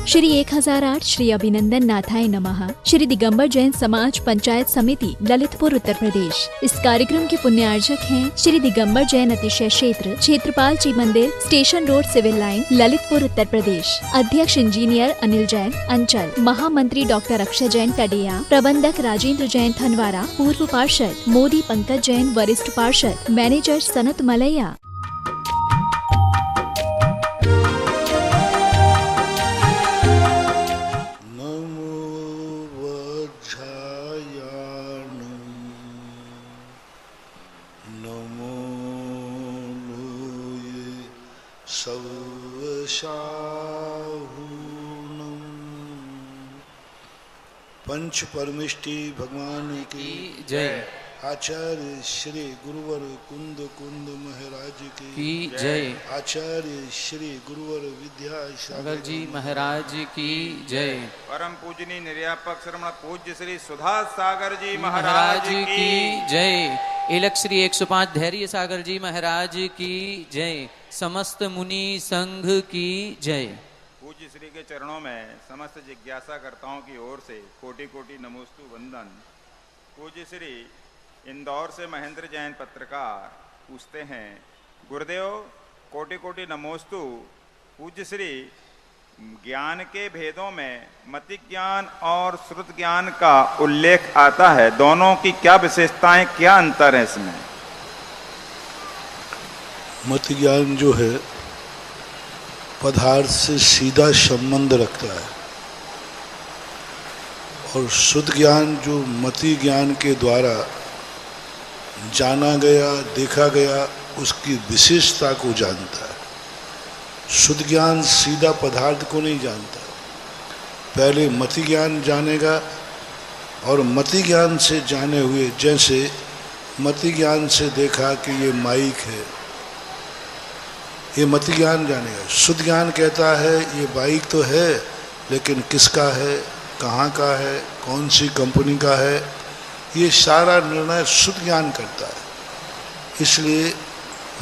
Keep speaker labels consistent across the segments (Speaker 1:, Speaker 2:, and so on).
Speaker 1: श्री 1008 श्री अभिनंदन नाथाय नमः। श्री दिगंबर जैन समाज पंचायत समिति ललितपुर उत्तर प्रदेश। इस कार्यक्रम के पुण्यार्जक हैं श्री दिगंबर जैन अतिशय क्षेत्र क्षेत्रपाल जी मंदिर, station road, civil line, Lalitpur Uttar Pradesh. अध्यक्ष इंजीनियर अनिल जैन अंचल, महामंत्री डॉक्टर अक्षय जैन टडिया, प्रबंधक राजेंद्र जैन थनवारा, पूर्व पार्षद मोदी पंकज जैन, वरिष्ठ पार्षद मैनेजर सनत मलैया।
Speaker 2: पंच परमिष्टि भगवान की
Speaker 3: जय।
Speaker 2: आचार्य श्री गुरुवर कुंद कुंद महाराज की
Speaker 3: जय।
Speaker 2: आचार्य श्री गुरुवर विद्यासागर
Speaker 3: जी महाराज की जय।
Speaker 4: परम पूजनीय निर्यापक श्रमण पूज्य श्री सुधा सागर जी महाराज की
Speaker 3: जय। इलक श्री 105 धैर्य सागर जी महाराज की जय। समस्त मुनि संघ की जय।
Speaker 4: पूज्य श्री के चरणों में समस्त जिज्ञासा कर्ताओं की ओर से कोटि कोटि नमोस्तु वंदन। पूज्य श्री इंदौर से महेंद्र जैन पत्रकार पूछते हैं, गुरुदेव कोटि कोटि नमोस्तु। पूज्य श्री ज्ञान के भेदों में मति ज्ञान और श्रुत ज्ञान का उल्लेख आता है, दोनों की क्या विशेषताएं, क्या अंतर है इसमें?
Speaker 2: मति ज्ञान जो है पदार्थ से सीधा संबंध रखता है और शुद्ध ज्ञान जो मति ज्ञान के द्वारा जाना गया, देखा गया, उसकी विशेषता को जानता है। शुद्ध ज्ञान सीधा पदार्थ को नहीं जानता, पहले मति ज्ञान जानेगा और मति ज्ञान से जाने हुए, जैसे मति ज्ञान से देखा कि ये माइक है, ये मति ज्ञान जानेगा। शुद्ध ज्ञान कहता है ये बाइक तो है लेकिन किसका है, कहाँ का है, कौन सी कंपनी का है, ये सारा निर्णय शुद्ध ज्ञान करता है। इसलिए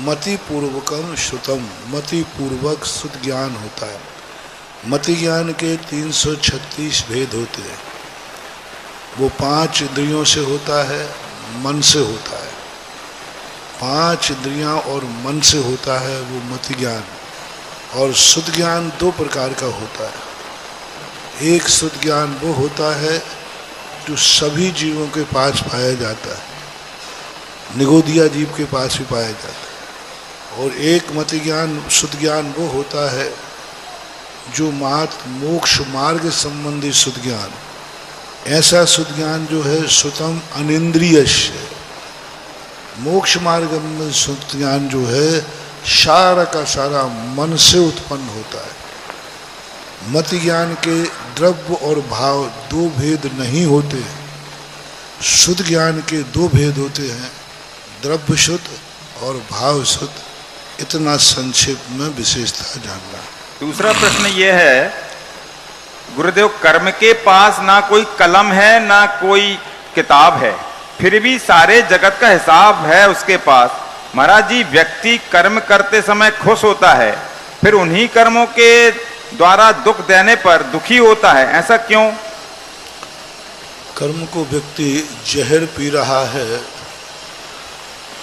Speaker 2: मति पूर्वकम श्रुतम, मति पूर्वक शुद्ध ज्ञान होता है। मति ज्ञान के 336 भेद होते हैं। वो 5 इंद्रियों से होता है, मन से होता है। 5 इंद्रियां और मन से होता है वो मति ज्ञान। और शुद्ध ज्ञान 2 प्रकार का होता है। एक शुद्ध ज्ञान वो होता है जो सभी जीवों के पास पाया जाता है, निगोदिया जीव के पास भी पाया जाता है। और एक मति ज्ञान, शुद्ध ज्ञान वो होता है जो मोक्ष मार्ग संबंधी शुद्ध ज्ञान। ऐसा शुद्ध ज्ञान जो है श्रुतम अनिंद्रियस्य, मोक्ष मार्ग में शुद्ध ज्ञान जो है सारा का सारा मन से उत्पन्न होता है। मति ज्ञान के द्रव्य और भाव 2 भेद नहीं होते। शुद्ध ज्ञान के 2 भेद होते हैं, द्रव्य शुद्ध और भाव शुद्ध। इतना संक्षेप में विशेषता जानना।
Speaker 4: दूसरा प्रश्न ये है, गुरुदेव कर्म के पास ना कोई कलम है ना कोई किताब है, फिर भी सारे जगत का हिसाब है उसके पास। महाराज जी, व्यक्ति कर्म करते समय खुश होता है, फिर उन्हीं कर्मों के द्वारा दुख देने पर दुखी होता है, ऐसा क्यों?
Speaker 2: कर्म को व्यक्ति जहर पी रहा है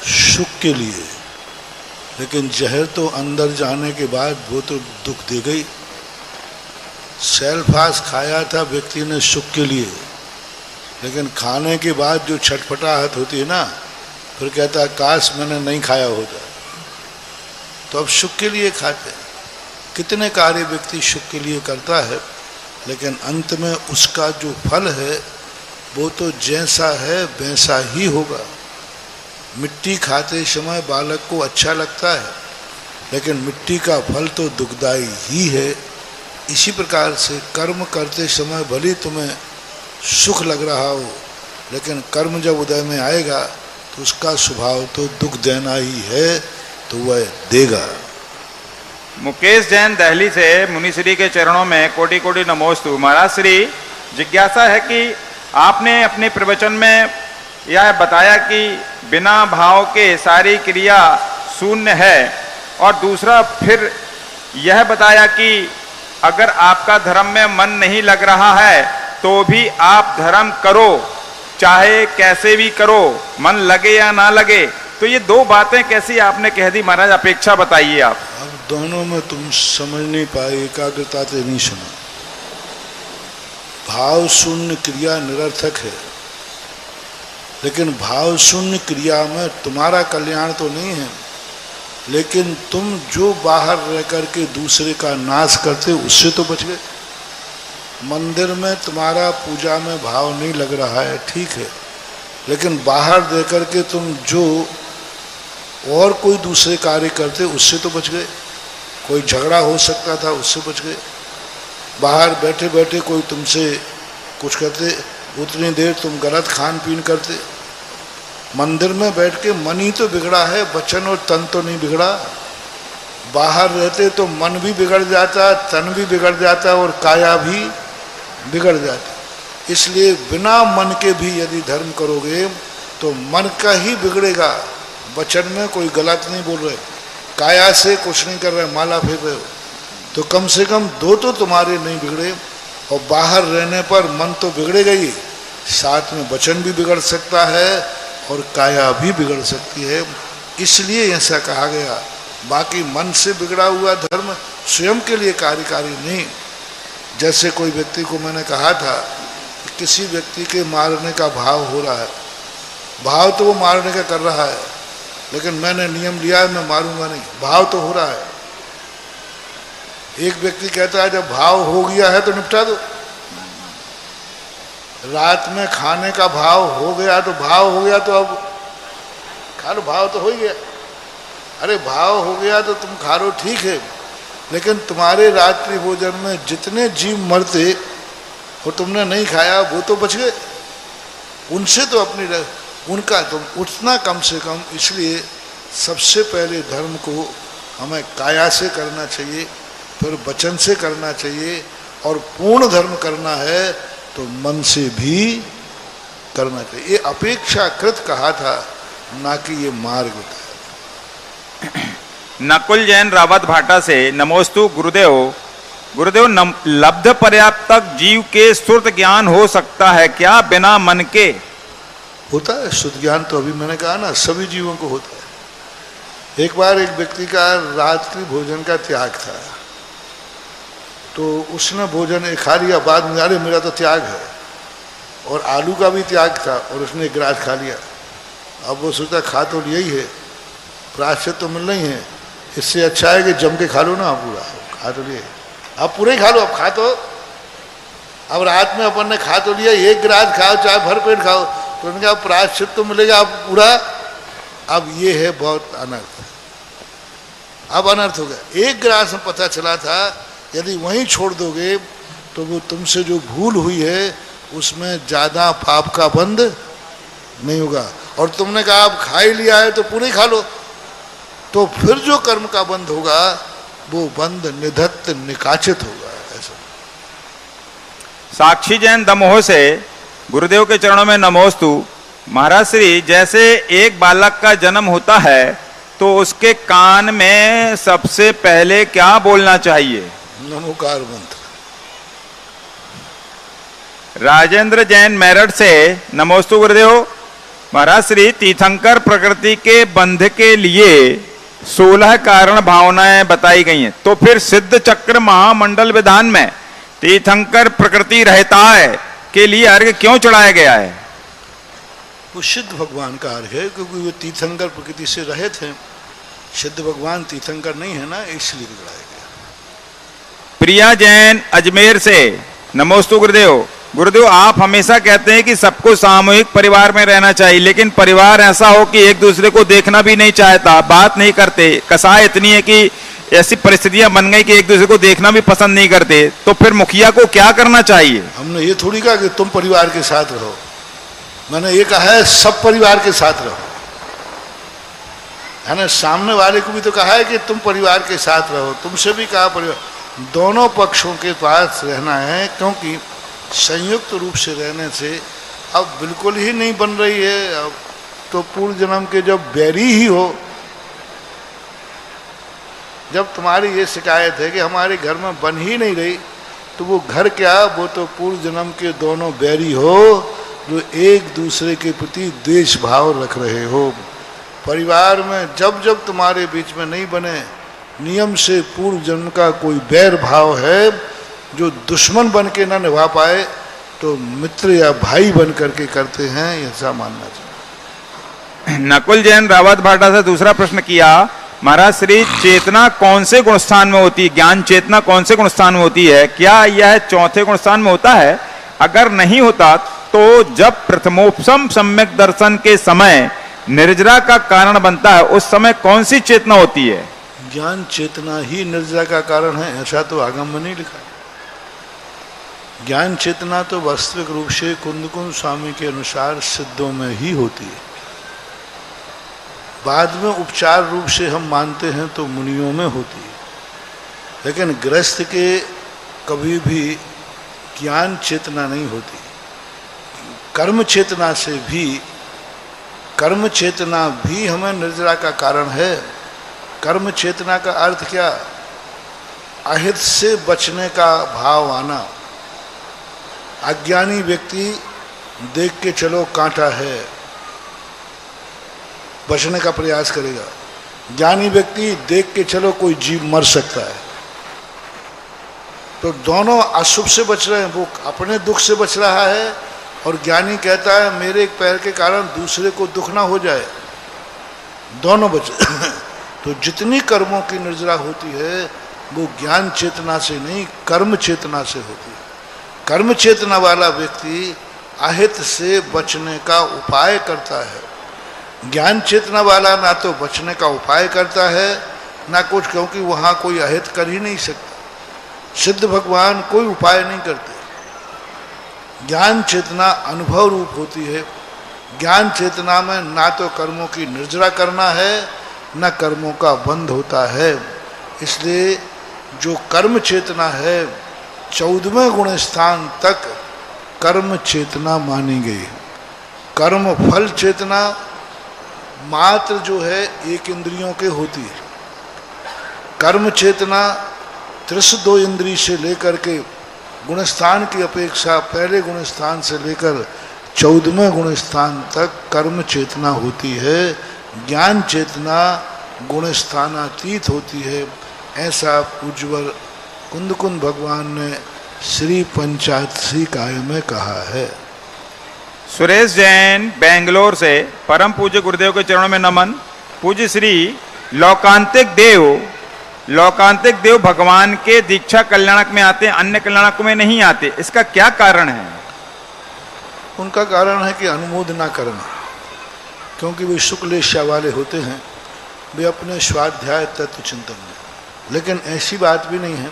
Speaker 2: सुख के लिए, लेकिन जहर तो अंदर जाने के बाद वो तो दुख दे गई। सेल्फास खाया था व्यक्ति ने सुख के लिए, लेकिन खाने के बाद जो छटपटाहट होती है ना, फिर कहता है काश मैंने नहीं खाया होता। तो अब सुख के लिए खाते हैं। कितने कार्य व्यक्ति सुख के लिए करता है, लेकिन अंत में उसका जो फल है वो तो जैसा है वैसा ही होगा। मिट्टी खाते समय बालक को अच्छा लगता है, लेकिन मिट्टी का फल तो दुखदाई ही है। इसी प्रकार से कर्म करते समय भले तुम्हें सुख लग रहा हो, लेकिन कर्म जब उदय में आएगा तो उसका स्वभाव तो दुख देना ही है, तो वह देगा।
Speaker 4: मुकेश जैन दिल्ली से मुनिश्री के चरणों में कोटि कोटि नमोस्तु। महाराज श्री, जिज्ञासा है कि आपने अपने प्रवचन में यह बताया कि बिना भाव के सारी क्रिया शून्य है, और दूसरा फिर यह बताया कि अगर आपका धर्म में मन नहीं लग रहा है तो भी आप धर्म करो, चाहे कैसे भी करो, मन लगे या ना लगे। तो ये दो बातें कैसी आपने कह दी महाराज, अपेक्षा बताइए आप।
Speaker 2: अब दोनों में तुम समझ नहीं पाए, एकाग्रता से नहीं सुना। भाव शून्य क्रिया निरर्थक है, लेकिन भाव शून्य क्रिया में तुम्हारा कल्याण तो नहीं है, लेकिन तुम जो बाहर रह करके दूसरे का नाश करते उससे तो बच गए। मंदिर में तुम्हारा पूजा में भाव नहीं लग रहा है, ठीक है, लेकिन बाहर दे करके तुम जो और कोई दूसरे कार्य करते उससे तो बच गए। कोई झगड़ा हो सकता था, उससे बच गए। बाहर बैठे बैठे कोई तुमसे कुछ कहते, उतनी देर तुम गलत खान पीन करते। मंदिर में बैठ के मन ही तो बिगड़ा है, वचन और तन तो नहीं बिगड़ा। बाहर रहते तो मन भी बिगड़ जाता, तन भी बिगड़ जाता और काया भी बिगड़ जाती। इसलिए बिना मन के भी यदि धर्म करोगे तो मन का ही बिगड़ेगा। वचन में कोई गलत नहीं बोल रहे, काया से कुछ नहीं कर रहे, माला फेर रहे हो, तो कम से कम दो तो तुम्हारे नहीं बिगड़े। और बाहर रहने पर मन तो बिगड़ेगा ही, साथ में वचन भी बिगड़ सकता है और काया भी बिगड़ सकती है। इसलिए ऐसा कहा गया। बाकी मन से बिगड़ा हुआ धर्म स्वयं के लिए कार्यकारी नहीं। जैसे कोई व्यक्ति को मैंने कहा था कि किसी व्यक्ति के मारने का भाव हो रहा है, भाव तो वो मारने का कर रहा है, लेकिन मैंने नियम लिया है मैं मारूंगा नहीं, भाव तो हो रहा है। एक व्यक्ति कहता है जब भाव हो गया है तो निपटा दो। रात में खाने का भाव हो गया तो भाव हो गया तो अब खा लो, भाव तो हो ही गया। अरे भाव हो गया तो तुम खा लो, ठीक है, लेकिन तुम्हारे रात्रि भोजन में जितने जीव मरते और तुमने नहीं खाया वो तो बच गए, उनसे तो अपनी उनका तुम उठना कम से कम। इसलिए सबसे पहले धर्म को हमें काया से करना चाहिए, फिर वचन से करना चाहिए, और पूर्ण धर्म करना है तो मन से भी करना चाहिए। ये अपेक्षाकृत कहा था, ना कि ये मार्ग होता है।
Speaker 4: नकुल जैन रावत भाटा से नमोस्तु गुरुदेव। गुरुदेव, लब्ध पर्याप्त तक जीव के सुर्त ज्ञान हो सकता है क्या बिना मन के?
Speaker 2: होता है शुद्ध ज्ञान, तो अभी मैंने कहा ना सभी जीवों को होता है। एक बार एक व्यक्ति का रात्रि भोजन का त्याग था, तो उसने भोजन खा लिया, बाद में अरे मेरा तो त्याग है, और आलू का भी त्याग था और उसने एक गिलास खा लिया। अब वो सोचा खा तो लिया ही है, प्रायश्चित तो मिल नहीं है, इससे अच्छा है कि जम के खा लो ना, पूरा खा तो लिए, अब पूरा ही खा लो, अब खा तो अब रात में अपन ने खा तो लिया, एक गिलास खाओ चाहे भर पेट खाओ, तो उनका प्रायश्चित तो मिलेगा अब पूरा। अब ये है बहुत अनर्थ, अब अनर्थ हो गया। एक गिलास में पता चला था यदि वहीं छोड़ दोगे तो वो तुमसे जो भूल हुई है उसमें ज़्यादा पाप का बंध नहीं होगा, और तुमने कहा अब खा ही लिया है तो पूरे खा लो, तो फिर जो कर्म का बंध होगा वो बंध निधत्त निकाचित होगा। ऐसा।
Speaker 4: साक्षी जैन दमोह से गुरुदेव के चरणों में नमोस्तु। महाराज श्री, जैसे एक बालक का जन्म होता है तो उसके कान में सबसे पहले क्या बोलना चाहिए?
Speaker 2: नमोकार मंत्र।
Speaker 4: राजेंद्र जैन मेरठ से नमोस्तु गुरुदेव। महाराज श्री, तीर्थंकर प्रकृति के बंध के लिए 16 कारण भावनाएं बताई गई हैं, तो फिर सिद्ध चक्र महामंडल विधान में तीर्थंकर प्रकृति रहता है के लिए अर्घ्य क्यों चढ़ाया गया है?
Speaker 2: वो सिद्ध भगवान का अर्घ्य है, क्योंकि वो तीर्थंकर प्रकृति से रहे थे। सिद्ध भगवान तीर्थंकर नहीं है ना, इसलिए चढ़ाया गया।
Speaker 4: प्रिया जैन अजमेर से नमोस्तु गुरुदेव। गुरुदेव, आप हमेशा कहते हैं कि सबको सामूहिक परिवार में रहना चाहिए, लेकिन परिवार ऐसा हो कि एक दूसरे को देखना भी नहीं चाहता, बात नहीं करते, कसाई इतनी है कि ऐसी परिस्थितियां बन गई कि एक दूसरे को देखना भी पसंद नहीं करते, तो फिर मुखिया को क्या करना चाहिए?
Speaker 2: हमने ये थोड़ी कहा कि तुम परिवार के साथ रहो, मैंने ये कहा है सब परिवार के साथ रहो, है ना। सामने वाले को भी तो कहा है कि तुम परिवार के साथ रहो, तुमसे भी कहा परिवार, दोनों पक्षों के पास रहना है, क्योंकि संयुक्त रूप से रहने से अब बिल्कुल ही नहीं बन रही है। अब तो पूर्व जन्म के जब बैरी ही हो जब तुम्हारी ये शिकायत है कि हमारे घर में बन ही नहीं रही, तो वो घर क्या, वो तो पूर्व जन्म के दोनों बैरी हो जो एक दूसरे के प्रति द्वेष भाव रख रहे हो। परिवार में जब जब तुम्हारे बीच में नहीं बने, नियम से पूर्व जन्म का कोई बैर भाव है जो दुश्मन बन के ना निभा पाए, तो मित्र या भाई बन करके करते हैं, ऐसा मानना चाहिए।
Speaker 4: नकुल जैन रावत भाटा से दूसरा प्रश्न किया, महाराज श्री चेतना कौन से गुण स्थान में होती है, ज्ञान चेतना कौन से गुण स्थान में होती है, क्या यह चौथे गुण स्थान में होता है? अगर नहीं होता तो जब प्रथमोपम सम्यक दर्शन के समय निर्जरा का कारण बनता है, उस समय कौन सी चेतना होती है?
Speaker 2: ज्ञान चेतना ही निर्जरा का कारण है, ऐसा तो आगम में नहीं लिखा। ज्ञान चेतना तो वास्तविक रूप से कुंदकुंद स्वामी के अनुसार सिद्धों में ही होती है। बाद में उपचार रूप से हम मानते हैं तो मुनियों में होती है, लेकिन गृहस्थ के कभी भी ज्ञान चेतना नहीं होती। कर्म चेतना से भी, कर्म चेतना भी हमें निर्जरा का कारण है। कर्म चेतना का अर्थ क्या? अहित से बचने का भाव आना। अज्ञानी व्यक्ति देख के चलो कांटा है, बचने का प्रयास करेगा। ज्ञानी व्यक्ति देख के चलो कोई जीव मर सकता है। तो दोनों अशुभ से बच रहे हैं, वो अपने दुख से बच रहा है और ज्ञानी कहता है मेरे एक पैर के कारण दूसरे को दुख ना हो जाए, दोनों बच तो जितनी कर्मों की निर्जरा होती है वो ज्ञान चेतना से नहीं, कर्म चेतना से होती है। कर्म चेतना वाला व्यक्ति अहित से बचने का उपाय करता है। ज्ञान चेतना वाला ना तो बचने का उपाय करता है ना कुछ, क्योंकि वहाँ कोई अहित कर ही नहीं सकता। सिद्ध भगवान कोई उपाय नहीं करते। ज्ञान चेतना अनुभव रूप होती है। ज्ञान चेतना में ना तो कर्मों की निर्जरा करना है न कर्मों का बंध होता है। इसलिए जो कर्म चेतना है 14वें गुण स्थान तक कर्म चेतना मानी गई। कर्म फल चेतना मात्र जो है एक इंद्रियों के होती है। कर्म चेतना त्रिश 2 इंद्रिय से लेकर के गुणस्थान की अपेक्षा पहले गुण स्थान से लेकर 14वें गुण स्थान तक कर्म चेतना होती है। ज्ञान चेतना गुण स्थानातीत होती है। ऐसा पूज्यवर कुंदकुंद भगवान ने श्री पंचायती काय में कहा है।
Speaker 4: सुरेश जैन बेंगलोर से, परम पूज्य गुरुदेव के चरणों में नमन। पूज्य श्री लौकांतिक देव भगवान के दीक्षा कल्याणक में आते हैं, अन्य कल्याणक में नहीं आते, इसका क्या कारण है?
Speaker 2: उनका कारण है कि अनुमोद ना करना, क्योंकि वे शुक्लेशा वाले होते हैं, वे अपने स्वाध्याय तत्व चिंतन में। लेकिन ऐसी बात भी नहीं है।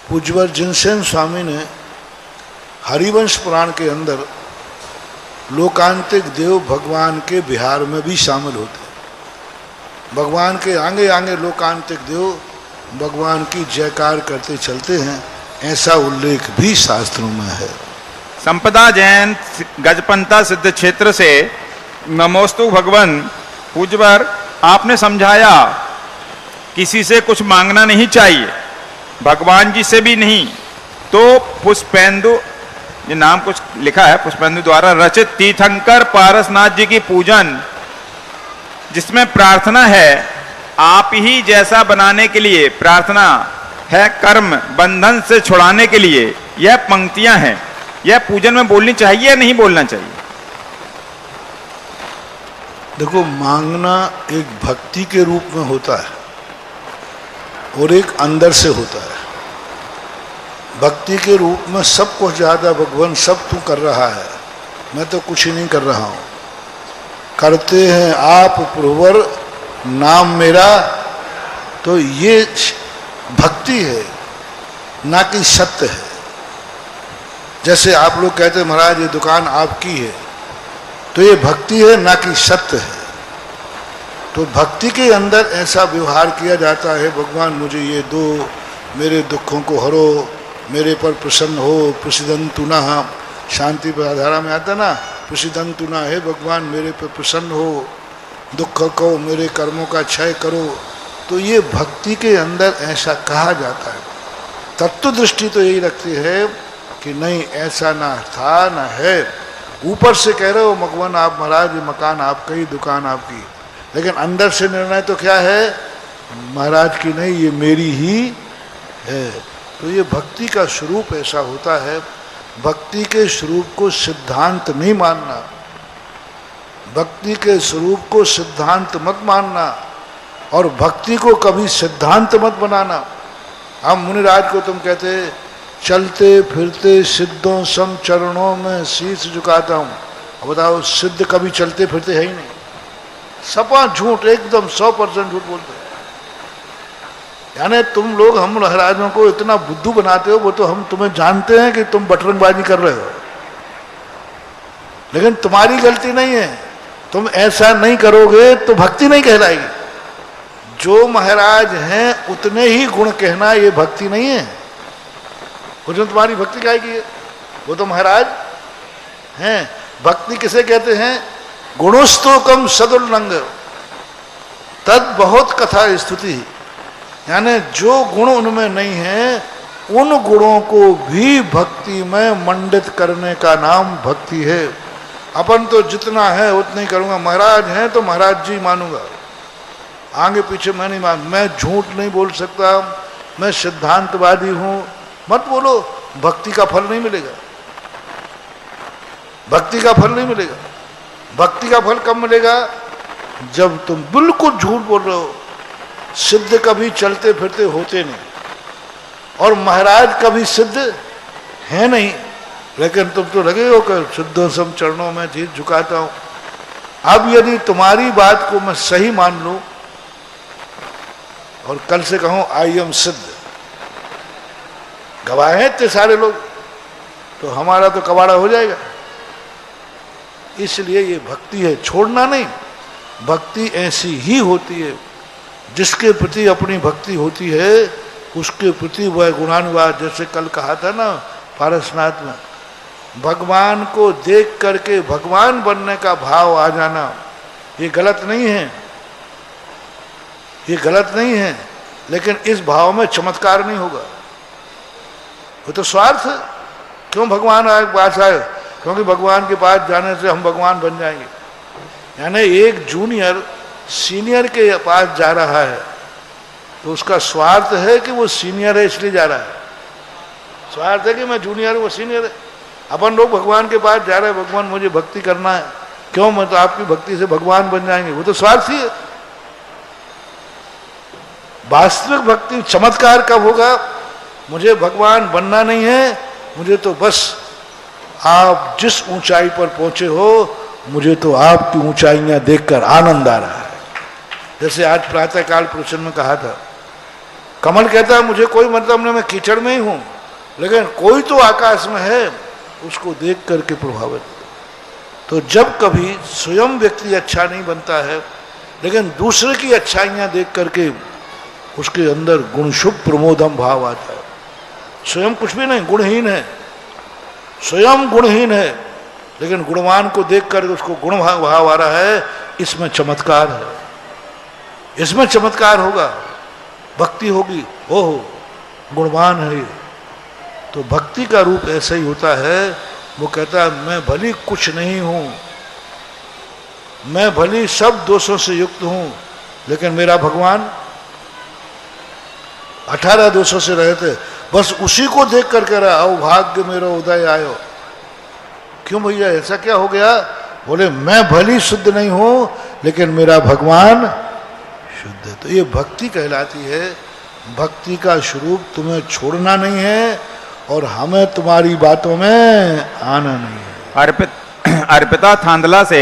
Speaker 2: पूज्यवर जिनसेन स्वामी ने हरिवंश पुराण के अंदर लोकांतिक देव भगवान के विहार में भी शामिल होते हैं। भगवान के आगे आगे लोकांतिक देव भगवान की जयकार करते चलते हैं, ऐसा उल्लेख भी शास्त्रों में है।
Speaker 4: संपदा जैन गजपंता सिद्ध क्षेत्र से, नमोस्तु भगवान। पूज्यवर आपने समझाया किसी से कुछ मांगना नहीं चाहिए, भगवान जी से भी नहीं। तो पुष्पेंदु, ये नाम कुछ लिखा है, पुष्पेंदु द्वारा रचित तीर्थंकर पारसनाथ जी की पूजन, जिसमें प्रार्थना है आप ही जैसा बनाने के लिए, प्रार्थना है कर्म बंधन से छुड़ाने के लिए, यह पंक्तियां हैं, यह पूजन में बोलनी चाहिए या नहीं बोलना चाहिए?
Speaker 2: देखो, मांगना एक भक्ति के रूप में होता है और एक अंदर से होता है। भक्ति के रूप में सब कुछ ज़्यादा भगवान सब तू कर रहा है, मैं तो कुछ ही नहीं कर रहा हूँ। करते हैं आप प्रभुवर नाम मेरा, तो ये भक्ति है ना कि सत्य है। जैसे आप लोग कहते हैं महाराज ये दुकान आपकी है, तो ये भक्ति है ना कि सत्य है। तो भक्ति के अंदर ऐसा व्यवहार किया जाता है, भगवान मुझे ये दो, मेरे दुखों को हरो, मेरे पर प्रसन्न हो, प्रसिदंतु नः, शांति धारा में आता ना, प्रसिदंतु नः, हे भगवान मेरे पर प्रसन्न हो, दुख को मेरे कर्मों का क्षय करो। तो ये भक्ति के अंदर ऐसा कहा जाता है। तत्व दृष्टि तो यही रखती है कि नहीं, ऐसा ना था ना है। ऊपर से कह रहे हो मगवन आप महाराज, ये मकान आपका ही, दुकान आपकी, लेकिन अंदर से निर्णय तो क्या है, महाराज की नहीं, ये मेरी ही है। तो ये भक्ति का स्वरूप ऐसा होता है। भक्ति के स्वरूप को सिद्धांत नहीं मानना, भक्ति के स्वरूप को सिद्धांत मत मानना, और भक्ति को कभी सिद्धांत मत बनाना। हम मुनिराज को तुम कहते चलते फिरते सिद्धों सम चरणों में शीश झुकाता हूँ। अब बताओ, सिद्ध कभी चलते फिरते है ही नहीं, सपा झूठ, एकदम 100% झूठ बोलते हैं। यानी तुम लोग हम महाराजों को इतना बुद्धू बनाते हो, वो तो हम तुम्हें जानते हैं कि तुम बटरंगबाजी कर रहे हो, लेकिन तुम्हारी गलती नहीं है। तुम ऐसा नहीं करोगे तो भक्ति नहीं कहलाएगी। जो महाराज हैं उतने ही गुण कहना ये भक्ति नहीं है। उसमें तुम्हारी भक्ति क्या की है? वो तो महाराज हैं। भक्ति किसे कहते हैं? गुणोस्तोकम सदुल्लंग तद बहुत कथा स्तुति। यानी जो गुण उनमें नहीं है, उन गुणों को भी भक्ति में मंडित करने का नाम भक्ति है। अपन तो जितना है उतना ही करूँगा। महाराज हैं तो महाराज जी मानूंगा, आगे पीछे मैं नहीं मान। मैं झूठ नहीं बोल सकता, मैं सिद्धांतवादी हूँ, मत बोलो। भक्ति का फल नहीं मिलेगा, भक्ति का फल नहीं मिलेगा। भक्ति का फल कब मिलेगा? जब तुम बिल्कुल झूठ बोल रहे हो। सिद्ध कभी चलते फिरते होते नहीं, और महाराज कभी सिद्ध है नहीं, लेकिन तुम तो लगे हो कि सिद्धों सम चरणों में शीश झुकाता हूं। अब यदि तुम्हारी बात को मैं सही मान लूं और कल से कहूं आई एम सिद्ध, गवाह हैं इतने सारे लोग, तो हमारा तो कबाड़ा हो जाएगा। इसलिए ये भक्ति है, छोड़ना नहीं। भक्ति ऐसी ही होती है, जिसके प्रति अपनी भक्ति होती है उसके प्रति वह गुणानुवाद। जैसे कल कहा था ना पारसनाथ में, भगवान को देख करके भगवान बनने का भाव आ जाना, ये गलत नहीं है, ये गलत नहीं है, लेकिन इस भाव में चमत्कार नहीं होगा। वो तो स्वार्थ है। क्यों भगवान पास आए? क्योंकि भगवान के पास जाने से हम भगवान बन जाएंगे। यानी एक जूनियर सीनियर के पास जा रहा है तो उसका स्वार्थ है कि वो सीनियर है इसलिए जा रहा है। स्वार्थ है कि मैं जूनियर हूँ, वो सीनियर है। अपन लोग भगवान के पास जा रहे हैं, भगवान मुझे भक्ति करना है, क्यों? मैं तो आपकी भक्ति से भगवान बन जाएंगे। वो तो स्वार्थी है। वास्तविक भक्ति चमत्कार कब होगा? मुझे भगवान बनना नहीं है, मुझे तो बस आप जिस ऊंचाई पर पहुंचे हो, मुझे तो आपकी ऊंचाइयां देखकर आनंद आ रहा है। जैसे आज प्रातःकाल प्रवचन में कहा था, कमल कहता है मुझे कोई मतलब नहीं, मैं कीचड़ में ही हूं, लेकिन कोई तो आकाश में है, उसको देख करके प्रभावित। तो जब कभी स्वयं व्यक्ति अच्छा नहीं बनता है, लेकिन दूसरे की अच्छाइयां देख करके उसके अंदर गुण शुभ प्रमोदम भाव आता है। स्वयं कुछ भी नहीं, गुणहीन है, स्वयं गुणहीन है, लेकिन गुणवान को देख कर उसको गुण भाव आ रहा है। इसमें चमत्कार है, इसमें चमत्कार होगा, भक्ति होगी। ओहो गुणवान है। तो भक्ति का रूप ऐसा ही होता है। वो कहता है मैं भली कुछ नहीं हूं, मैं भली सब दोषों से युक्त हूं, लेकिन मेरा भगवान 18 दोषों से रहते, बस उसी को देख कर कह रहा आओ भाग्य मेरा उदय आयो। क्यों भैया ऐसा क्या हो गया? बोले मैं भली शुद्ध नहीं हूं, लेकिन मेरा भगवान शुद्ध है। तो ये भक्ति कहलाती है। भक्ति का स्वरूप तुम्हें छोड़ना नहीं है और हमें तुम्हारी बातों में आना नहीं है।
Speaker 4: अर्पिता थांदला से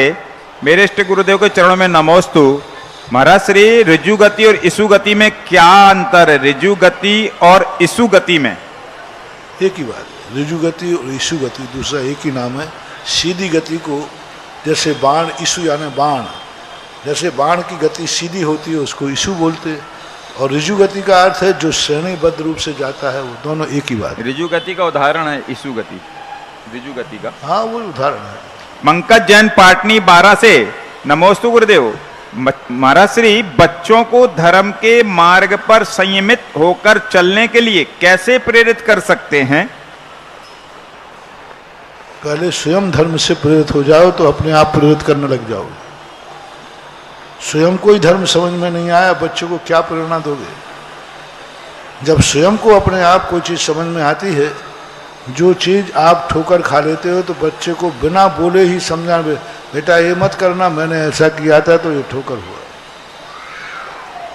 Speaker 4: मेरे इष्ट गुरुदेव के चरणों में नमोस्तु। महाराज श्री ऋजु गति और इशु गति में क्या अंतर है? ऋजु गति और इशु गति में
Speaker 2: एक ही बात है। ऋजु गति और इशु गति दूसरा एक ही नाम है। सीधी गति को जैसे बाण, इशु यानी बाण, जैसे बाण की गति सीधी होती है उसको इशु बोलते हैं, और ऋजु गति का अर्थ है जो श्रेणीबद्ध रूप से जाता है। वो दोनों एक ही बात है।
Speaker 4: ऋजु गति का उदाहरण है इशु गति, ऋजु गति का।
Speaker 2: हाँ वो उदाहरण है।
Speaker 4: पंकज जैन पाटनी 12 से नमोस्तु गुरुदेव। महाराज श्री, बच्चों को धर्म के मार्ग पर संयमित होकर चलने के लिए कैसे प्रेरित कर सकते हैं?
Speaker 2: पहले स्वयं धर्म से प्रेरित हो जाओ तो अपने आप प्रेरित करने लग जाओगे। स्वयं कोई धर्म समझ में नहीं आया, बच्चों को क्या प्रेरणा दोगे? जब स्वयं को अपने आप कोई चीज़ समझ में आती है, जो चीज़ आप ठोकर खा लेते हो, तो बच्चे को बिना बोले ही समझा, बेटा ये मत करना, मैंने ऐसा किया था तो ये ठोकर हुआ।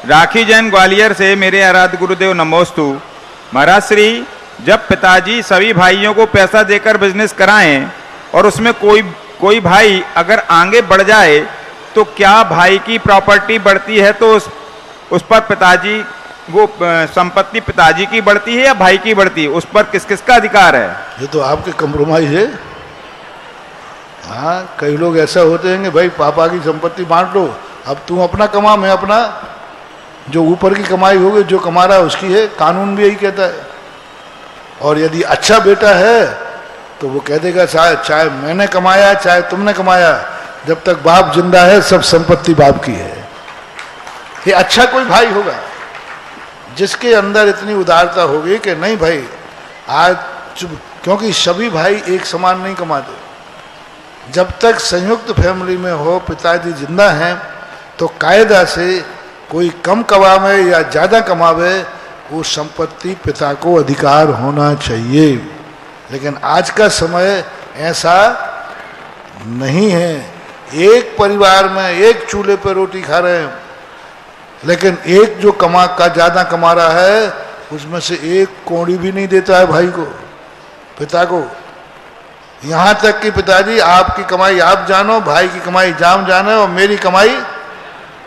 Speaker 4: राखी जैन ग्वालियर से मेरे आराध्य गुरुदेव नमोस्तु। महाराज श्री, जब पिताजी सभी भाइयों को पैसा देकर बिजनेस कराएं और उसमें कोई भाई अगर आगे बढ़ जाए तो क्या भाई की प्रॉपर्टी बढ़ती है तो उस पर पिताजी, वो संपत्ति पिताजी की बढ़ती है या भाई की बढ़ती है? उस पर किसका अधिकार है?
Speaker 2: ये तो आपके कंप्रोमाइज है। हाँ, कई लोग ऐसा होते हैं कि भाई पापा की संपत्ति बांट लो, अब तू अपना कमा, मैं अपना। जो ऊपर की कमाई होगी, जो कमा रहा है उसकी है, कानून भी यही कहता है। और यदि अच्छा बेटा है तो वो कह देगा चाहे मैंने कमाया चाहे तुमने कमाया, जब तक बाप जिंदा है सब संपत्ति बाप की है। ये अच्छा कोई भाई होगा जिसके अंदर इतनी उदारता होगी कि नहीं भाई आज, क्योंकि सभी भाई एक समान नहीं कमाते। जब तक संयुक्त फैमिली में हो, पिताजी जिंदा हैं, तो कायदा से कोई कम कमावे या ज़्यादा कमावे, वो संपत्ति पिता को अधिकार होना चाहिए। लेकिन आज का समय ऐसा नहीं है। एक परिवार में एक चूल्हे पर रोटी खा रहे हैं, लेकिन एक जो ज़्यादा कमा रहा है, उसमें से एक कौड़ी भी नहीं देता है भाई को, पिता को। यहाँ तक कि पिताजी आपकी कमाई आप जानो, भाई की कमाई जाम जाने, और मेरी कमाई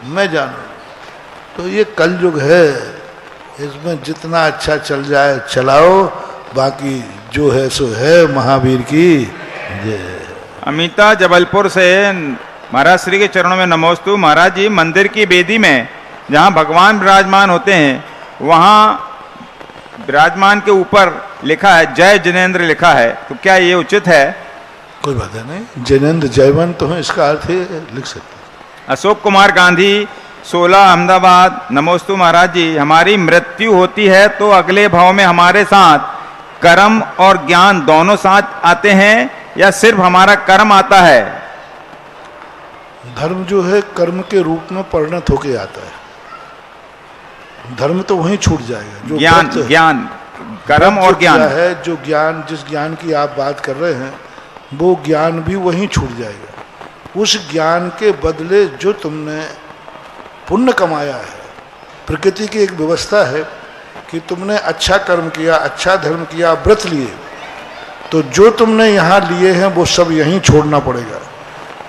Speaker 2: मैं जानूं। तो ये कलयुग है, इसमें जितना अच्छा चल जाए चलाओ, बाकी जो है सो है। महावीर की जय।
Speaker 4: अमिता जबलपुर से महाराज श्री के चरणों में नमोस्तु। महाराज जी, मंदिर की वेदी में जहाँ भगवान विराजमान होते हैं, वहाँ विराजमान के ऊपर लिखा है जय जिनेन्द्र लिखा है, तो क्या ये उचित है?
Speaker 2: कोई बात नहीं, जिनेन्द्र जयवंत तो है, इसका अर्थ है लिख सकते।
Speaker 4: अशोक कुमार गांधी 16 अहमदाबाद, नमोस्तु महाराज जी। हमारी मृत्यु होती है तो अगले भाव में हमारे साथ कर्म और ज्ञान दोनों साथ आते हैं या सिर्फ हमारा कर्म आता है?
Speaker 2: धर्म जो है कर्म के रूप में परिणत होके आता है। धर्म तो वहीं छूट जाएगा। जो
Speaker 4: ज्ञान कर्म और ज्ञान
Speaker 2: है, जो ज्ञान, जिस ज्ञान की आप बात कर रहे हैं, वो ज्ञान भी वहीं छूट जाएगा। उस ज्ञान के बदले जो तुमने पुण्य कमाया है, प्रकृति की एक व्यवस्था है कि तुमने अच्छा कर्म किया, अच्छा धर्म किया, व्रत लिए, तो जो तुमने यहाँ लिए हैं वो सब यहीं छोड़ना पड़ेगा।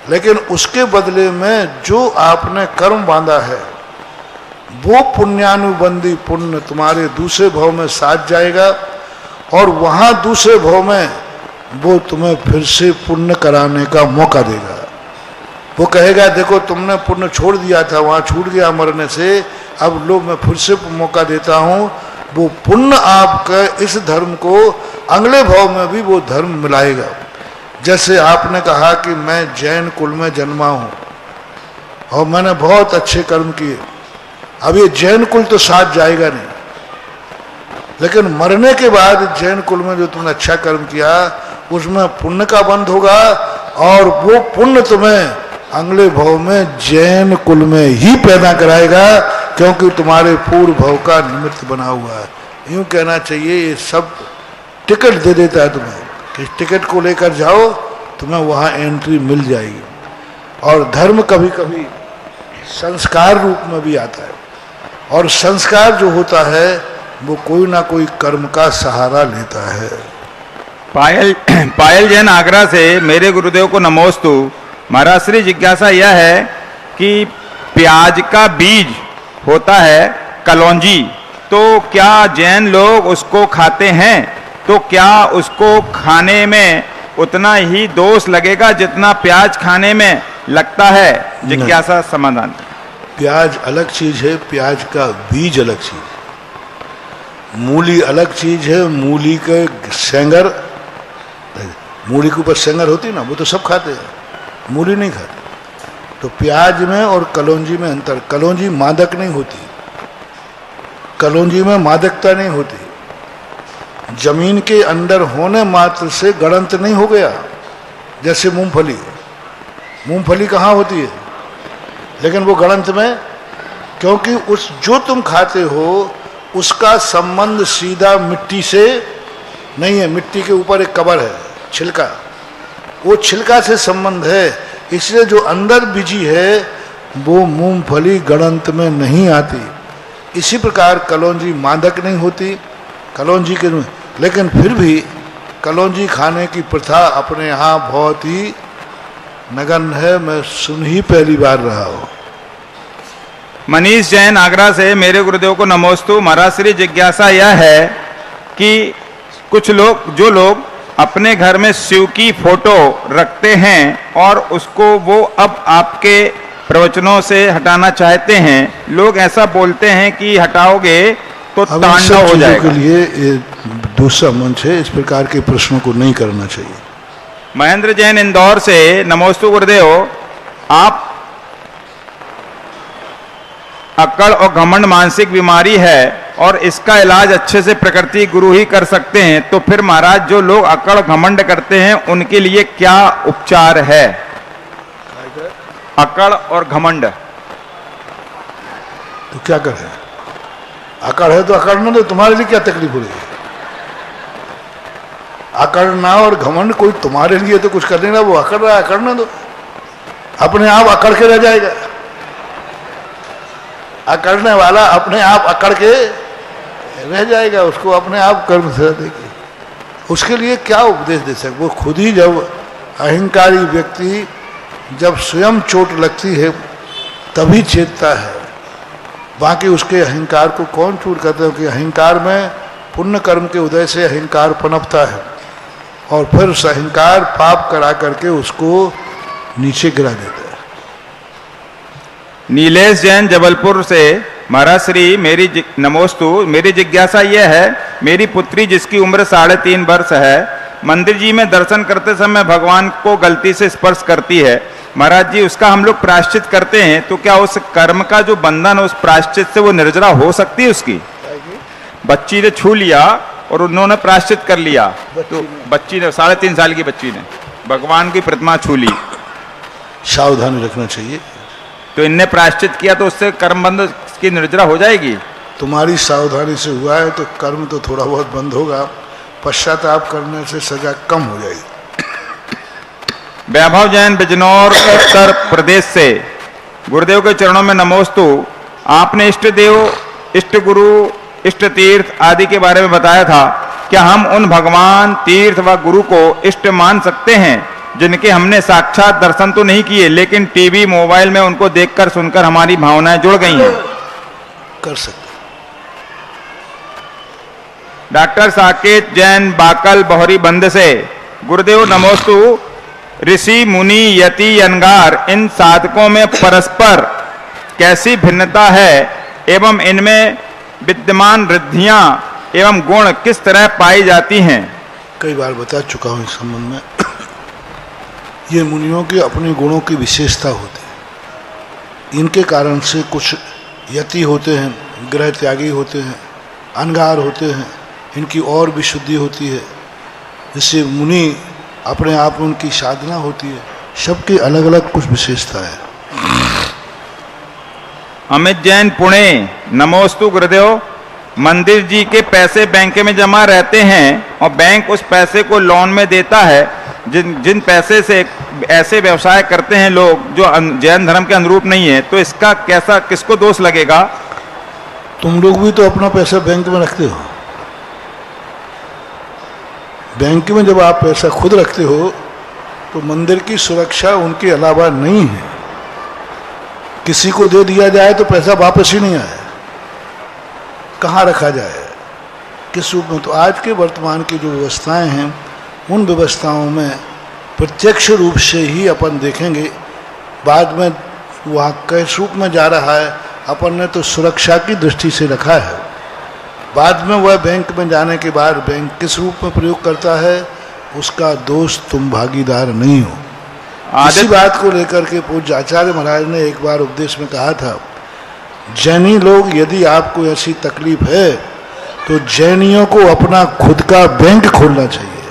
Speaker 2: लेकिन उसके बदले में जो आपने कर्म बांधा है, वो पुण्यानुबंधी पुण्य तुम्हारे दूसरे भाव में साथ जाएगा, और वहाँ दूसरे भाव में वो तुम्हें फिर से पुण्य कराने का मौका देगा। वो कहेगा देखो तुमने पुण्य छोड़ दिया था, वहाँ छूट गया मरने से, अब लो मैं फिर से मौका देता हूँ। वो पुण्य आपका इस धर्म को अगले भाव में भी वो धर्म मिलाएगा। जैसे आपने कहा कि मैं जैन कुल में जन्मा हूँ और मैंने बहुत अच्छे कर्म किए, अब ये जैन कुल तो साथ जाएगा नहीं, लेकिन मरने के बाद जैन कुल में जो तुमने अच्छा कर्म किया उसमें पुण्य का बंध होगा, और वो पुण्य तुम्हें अगले भाव में जैन कुल में ही पैदा कराएगा, क्योंकि तुम्हारे पूर्व भाव का निमित्त बना हुआ है। यूँ कहना चाहिए ये सब टिकट दे देता है तुम्हें कि टिकट को लेकर जाओ, तुम्हें वहाँ एंट्री मिल जाएगी। और धर्म कभी कभी संस्कार रूप में भी आता है, और संस्कार जो होता है वो कोई ना कोई कर्म का सहारा लेता है।
Speaker 4: पायल जैन आगरा से मेरे गुरुदेव को नमोस्तु। महाराज श्री, जिज्ञासा यह है कि प्याज का बीज होता है कलौंजी, तो क्या जैन लोग उसको खाते हैं? तो क्या उसको खाने में उतना ही दोष लगेगा जितना प्याज खाने में लगता है? जिज्ञासा समाधान।
Speaker 2: प्याज अलग चीज है, प्याज का बीज अलग चीज है। मूली अलग चीज है, मूली के सेंगर, मूली के ऊपर सेंगर होती है ना, वो तो सब खाते हैं, मूली नहीं खाते। तो प्याज में और कलौंजी में अंतर। कलौंजी मादक नहीं होती, कलौंजी में मादकता नहीं होती, जमीन के अंदर होने मात्र से गड़ंत नहीं हो गया। जैसे मूंगफली, मूंगफली कहाँ होती है, लेकिन वो गड़ंत में, क्योंकि उस जो तुम खाते हो उसका संबंध सीधा मिट्टी से नहीं है। मिट्टी के ऊपर एक कवर है, छिलका, वो छिलका से संबंध है, इसलिए जो अंदर बीजी है वो मूंगफली गड़ंत में नहीं आती। इसी प्रकार कलौंजी मादक नहीं होती, कलौंजी के, लेकिन फिर भी कलौंजी खाने की प्रथा अपने यहाँ बहुत ही नगण्य है। मैं सुन ही पहली बार रहा हूँ।
Speaker 4: मनीष जैन आगरा से, मेरे गुरुदेव को नमोस्तु। महाराज श्री जिज्ञासा यह है कि कुछ लोग, जो लोग अपने घर में शिव की फोटो रखते हैं और उसको वो अब आपके प्रवचनों से हटाना चाहते हैं, लोग ऐसा बोलते हैं कि हटाओगे तो तांडव हो जाएगा।
Speaker 2: के लिए ये दूसरा मंच है, इस प्रकार के प्रश्नों को नहीं करना चाहिए।
Speaker 4: महेंद्र जैन इंदौर से, नमोस्तु गुरुदेव। आप अक्कड़ और घमंड मानसिक बीमारी है और इसका इलाज अच्छे से प्रकृति गुरु ही कर सकते हैं, तो फिर महाराज जो लोग अक्कड़ घमंड करते हैं उनके लिए क्या उपचार है? अक्कड़ और घमंड
Speaker 2: तो क्या करें? अकड़ है तो अकड़ना दो, तुम्हारे लिए क्या तकलीफ हो रही है? अकड़ना और घमंड कोई तुम्हारे लिए तो कुछ कर देना, वो अकड़ रहा है, अकड़ना दो, अपने आप अकड़ के रह जाएगा। अकड़ने वाला अपने आप अकड़ के रह जाएगा, उसको अपने आप कर्म से देगी। उसके लिए क्या उपदेश दे सकते? वो खुद ही, जब अहंकारी व्यक्ति जब स्वयं चोट लगती है तभी चेतता है, बाकी उसके अहंकार को कौन चूर करता है? कि अहंकार में पुण्य कर्म के उदय से अहंकार पनपता है और फिर उस अहंकार पाप करा करके उसको नीचे गिरा देता है।
Speaker 4: नीलेश जैन जबलपुर से, महाराज श्री मेरी नमोस्तु। मेरी जिज्ञासा यह है, मेरी पुत्री जिसकी उम्र 3.5 वर्ष है, मंदिर जी में दर्शन करते समय भगवान को गलती से स्पर्श करती है। महाराज जी उसका हम लोग प्रायश्चित करते हैं, तो क्या उस कर्म का जो बंधन है उस प्रायश्चित से वो निर्जरा हो सकती है उसकी? बच्ची ने छू लिया और उन्होंने प्रायश्चित कर लिया, तो बच्ची ने 3.5 साल की बच्ची ने भगवान की प्रतिमा छू ली,
Speaker 2: सावधानी रखना चाहिए।
Speaker 4: तो इनने प्रायश्चित किया तो उससे कर्म बंध की निर्जरा हो जाएगी?
Speaker 2: तुम्हारी सावधानी से हुआ है तो कर्म तो थोड़ा बहुत बंद होगा, पश्चाताप करने से सजा कम हो जाएगी।
Speaker 4: वैभव जैन बिजनौर उत्तर प्रदेश से, गुरुदेव के चरणों में नमोस्तु। आपने इष्ट देव, इष्ट गुरु, इष्ट तीर्थ आदि के बारे में बताया था। क्या हम उन भगवान, तीर्थ व गुरु को इष्ट मान सकते हैं जिनके हमने साक्षात दर्शन तो नहीं किए, लेकिन टीवी मोबाइल में उनको देखकर सुनकर हमारी भावनाएं जुड़ गई हैं?
Speaker 2: कर सकते।
Speaker 4: डॉक्टर साकेत जैन बाकल बहरी बंद से, गुरुदेव नमोस्तु। ऋषि मुनि यति यनगार इन साधकों में परस्पर कैसी भिन्नता है एवं इनमें विद्यमान रिद्धियां एवं गुण किस तरह पाई जाती हैं?
Speaker 2: कई बार बता चुका हूं इस संबंध में। ये मुनियों के अपने गुणों की विशेषता होती है। इनके कारण से कुछ यति होते हैं, ग्रह त्यागी होते हैं, अनगार होते हैं, इनकी और भी शुद्धि होती है। जिससे मुनि अपने आप में उनकी साधना होती है। सबकी अलग अलग कुछ विशेषता है।
Speaker 4: अमित जैन पुणे, नमोस्तु गुरुदेव। मंदिर जी के पैसे बैंक में जमा रहते हैं और बैंक उस पैसे को लोन में देता है। जिन पैसे से ऐसे व्यवसाय करते हैं लोग जो जैन धर्म के अनुरूप नहीं है, तो इसका कैसा, किसको दोष लगेगा?
Speaker 2: तुम लोग भी तो अपना पैसा बैंक में रखते हो। बैंक में जब आप पैसा खुद रखते हो तो मंदिर की सुरक्षा उनके अलावा नहीं है। किसी को दे दिया जाए तो पैसा वापस ही नहीं आए, कहाँ रखा जाए, किस रूप में? तो आज के वर्तमान की जो व्यवस्थाएं हैं उन व्यवस्थाओं में प्रत्यक्ष रूप से ही अपन देखेंगे। बाद में वहाँ किस रूप में जा रहा है, अपन ने तो सुरक्षा की दृष्टि से रखा है। बाद में वह बैंक में जाने के बाद बैंक किस रूप में प्रयोग करता है उसका दोष तुम भागीदार नहीं हो। इसी बात को लेकर के पूज्य आचार्य महाराज ने एक बार उपदेश में कहा था, जैनी लोग यदि आपको ऐसी तकलीफ है तो जैनियों को अपना खुद का बैंक खोलना चाहिए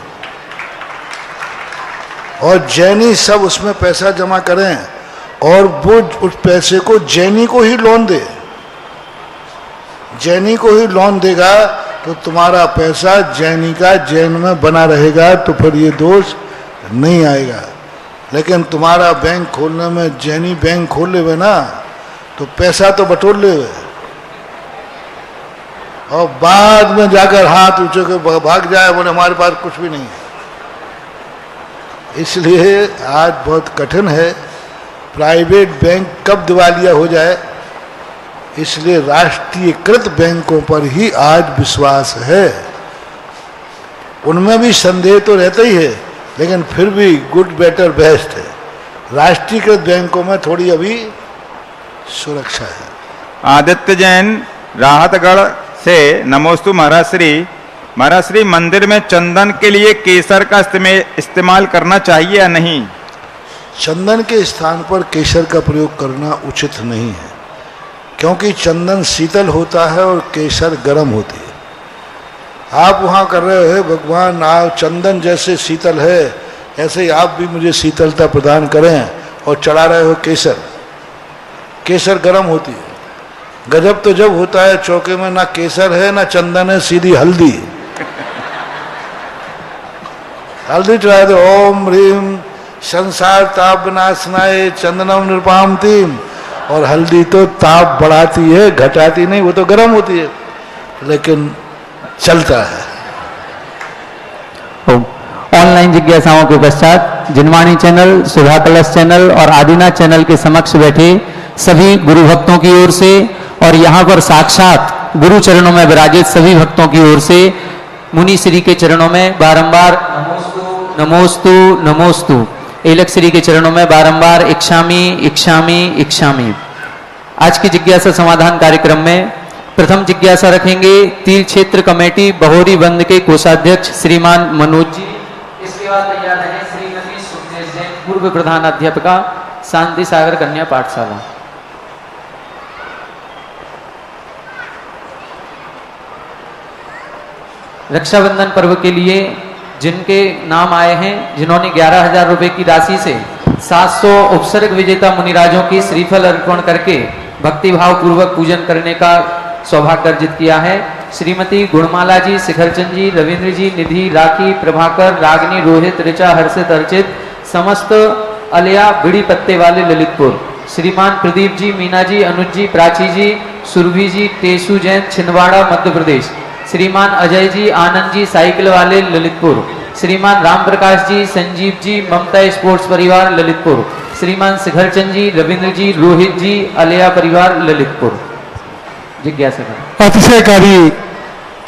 Speaker 2: और जैनी सब उसमें पैसा जमा करें और वो उस पैसे को जैनी को ही लोन दे। जैनी को ही लोन देगा तो तुम्हारा पैसा जैनी का जैन में बना रहेगा, तो फिर ये दोष नहीं आएगा। लेकिन तुम्हारा बैंक खोलने में जैनी बैंक खोल लेवे ना तो पैसा तो बटोर लेवे और बाद में जाकर हाथ ऊंचे के भाग जाए, बोले हमारे पास कुछ भी नहीं है। इसलिए आज बहुत कठिन है, प्राइवेट बैंक कब दिवालिया हो जाए, इसलिए राष्ट्रीयकृत बैंकों पर ही आज विश्वास है। उनमें भी संदेह तो रहता ही है, लेकिन फिर भी गुड बेटर बेस्ट है। राष्ट्रीयकृत बैंकों में थोड़ी अभी सुरक्षा है।
Speaker 4: आदित्य जैन राहतगढ़ से नमोस्तु महाराज श्री मंदिर में चंदन के लिए केसर का इस्तेमाल करना चाहिए या नहीं?
Speaker 2: चंदन के स्थान पर केसर का प्रयोग करना उचित नहीं है, क्योंकि चंदन शीतल होता है और केसर गर्म होती है। आप वहाँ कर रहे हो भगवान, आप चंदन जैसे शीतल है ऐसे ही आप भी मुझे शीतलता प्रदान करें, और चढ़ा रहे हो केसर। केसर गर्म होती है। गजब तो जब होता है चौके में ना केसर है ना चंदन है, सीधी हल्दी। हल्दी चढ़ाए तो ओम ह्रीम संसार ताप विनाशनाय चंदनम निरपामतीम, और हल्दी तो ताप बढ़ाती है घटाती नहीं, वो तो गर्म होती है लेकिन चलता है।
Speaker 5: ऑनलाइन जिज्ञासाओं के पश्चात जिनवाणी चैनल, सुधा कलश चैनल और आदिनाथ चैनल के समक्ष बैठे सभी गुरु भक्तों की ओर से और यहाँ पर साक्षात गुरु चरणों में विराजित सभी भक्तों की ओर से मुनि श्री के चरणों में बारंबार नमोस्तु नमोस्तु, एलक श्री के चरणों में बारंबार इक्षामी इक्षामी इक्षामी। आज की जिज्ञासा समाधान कार्यक्रम में प्रथम जिज्ञासा रखेंगे तीर क्षेत्र कमेटी बहोरी बंद के कोषाध्यक्ष श्रीमान मनोज जी। इसके बाद तैयार है श्रीमती सुखदेश जैन, पूर्व प्रधान अध्यापिका, शांति सागर कन्या पाठशाला। रक्षाबंधन पर्व के लिए जिनके नाम आए हैं, जिन्होंने 11,000 रुपए की राशि से 700 उपसर्ग विजेता मुनिराजों की श्रीफल अर्पण करके भक्तिभाव पूर्वक पूजन करने का सौभाग्य अर्जित किया है, श्रीमती गुणमाला जी, शिखरचंद जी, रविंद्र जी, निधि, राखी, प्रभाकर, रागनी, रोहित, ऋचा, हर्षित, अर्चित, समस्त अलिया बिड़ी पत्ते वाले ललितपुर, श्रीमान प्रदीप जी, मीना जी, अनुज जी, प्राची जी, सुरभि जी, टेसु जैन, छिंदवाड़ा मध्य प्रदेश, श्रीमान अजय जी, आनंद जी, साइकिल वाले ललितपुर, श्रीमान राम प्रकाश जी, संजीव जी, ममता स्पोर्ट्स परिवार ललितपुर, श्रीमान शिखरचंद जी, रविंद्र जी, रोहित जी, अलिया परिवार ललितपुर। जिज्ञासा
Speaker 6: अतिशयकारी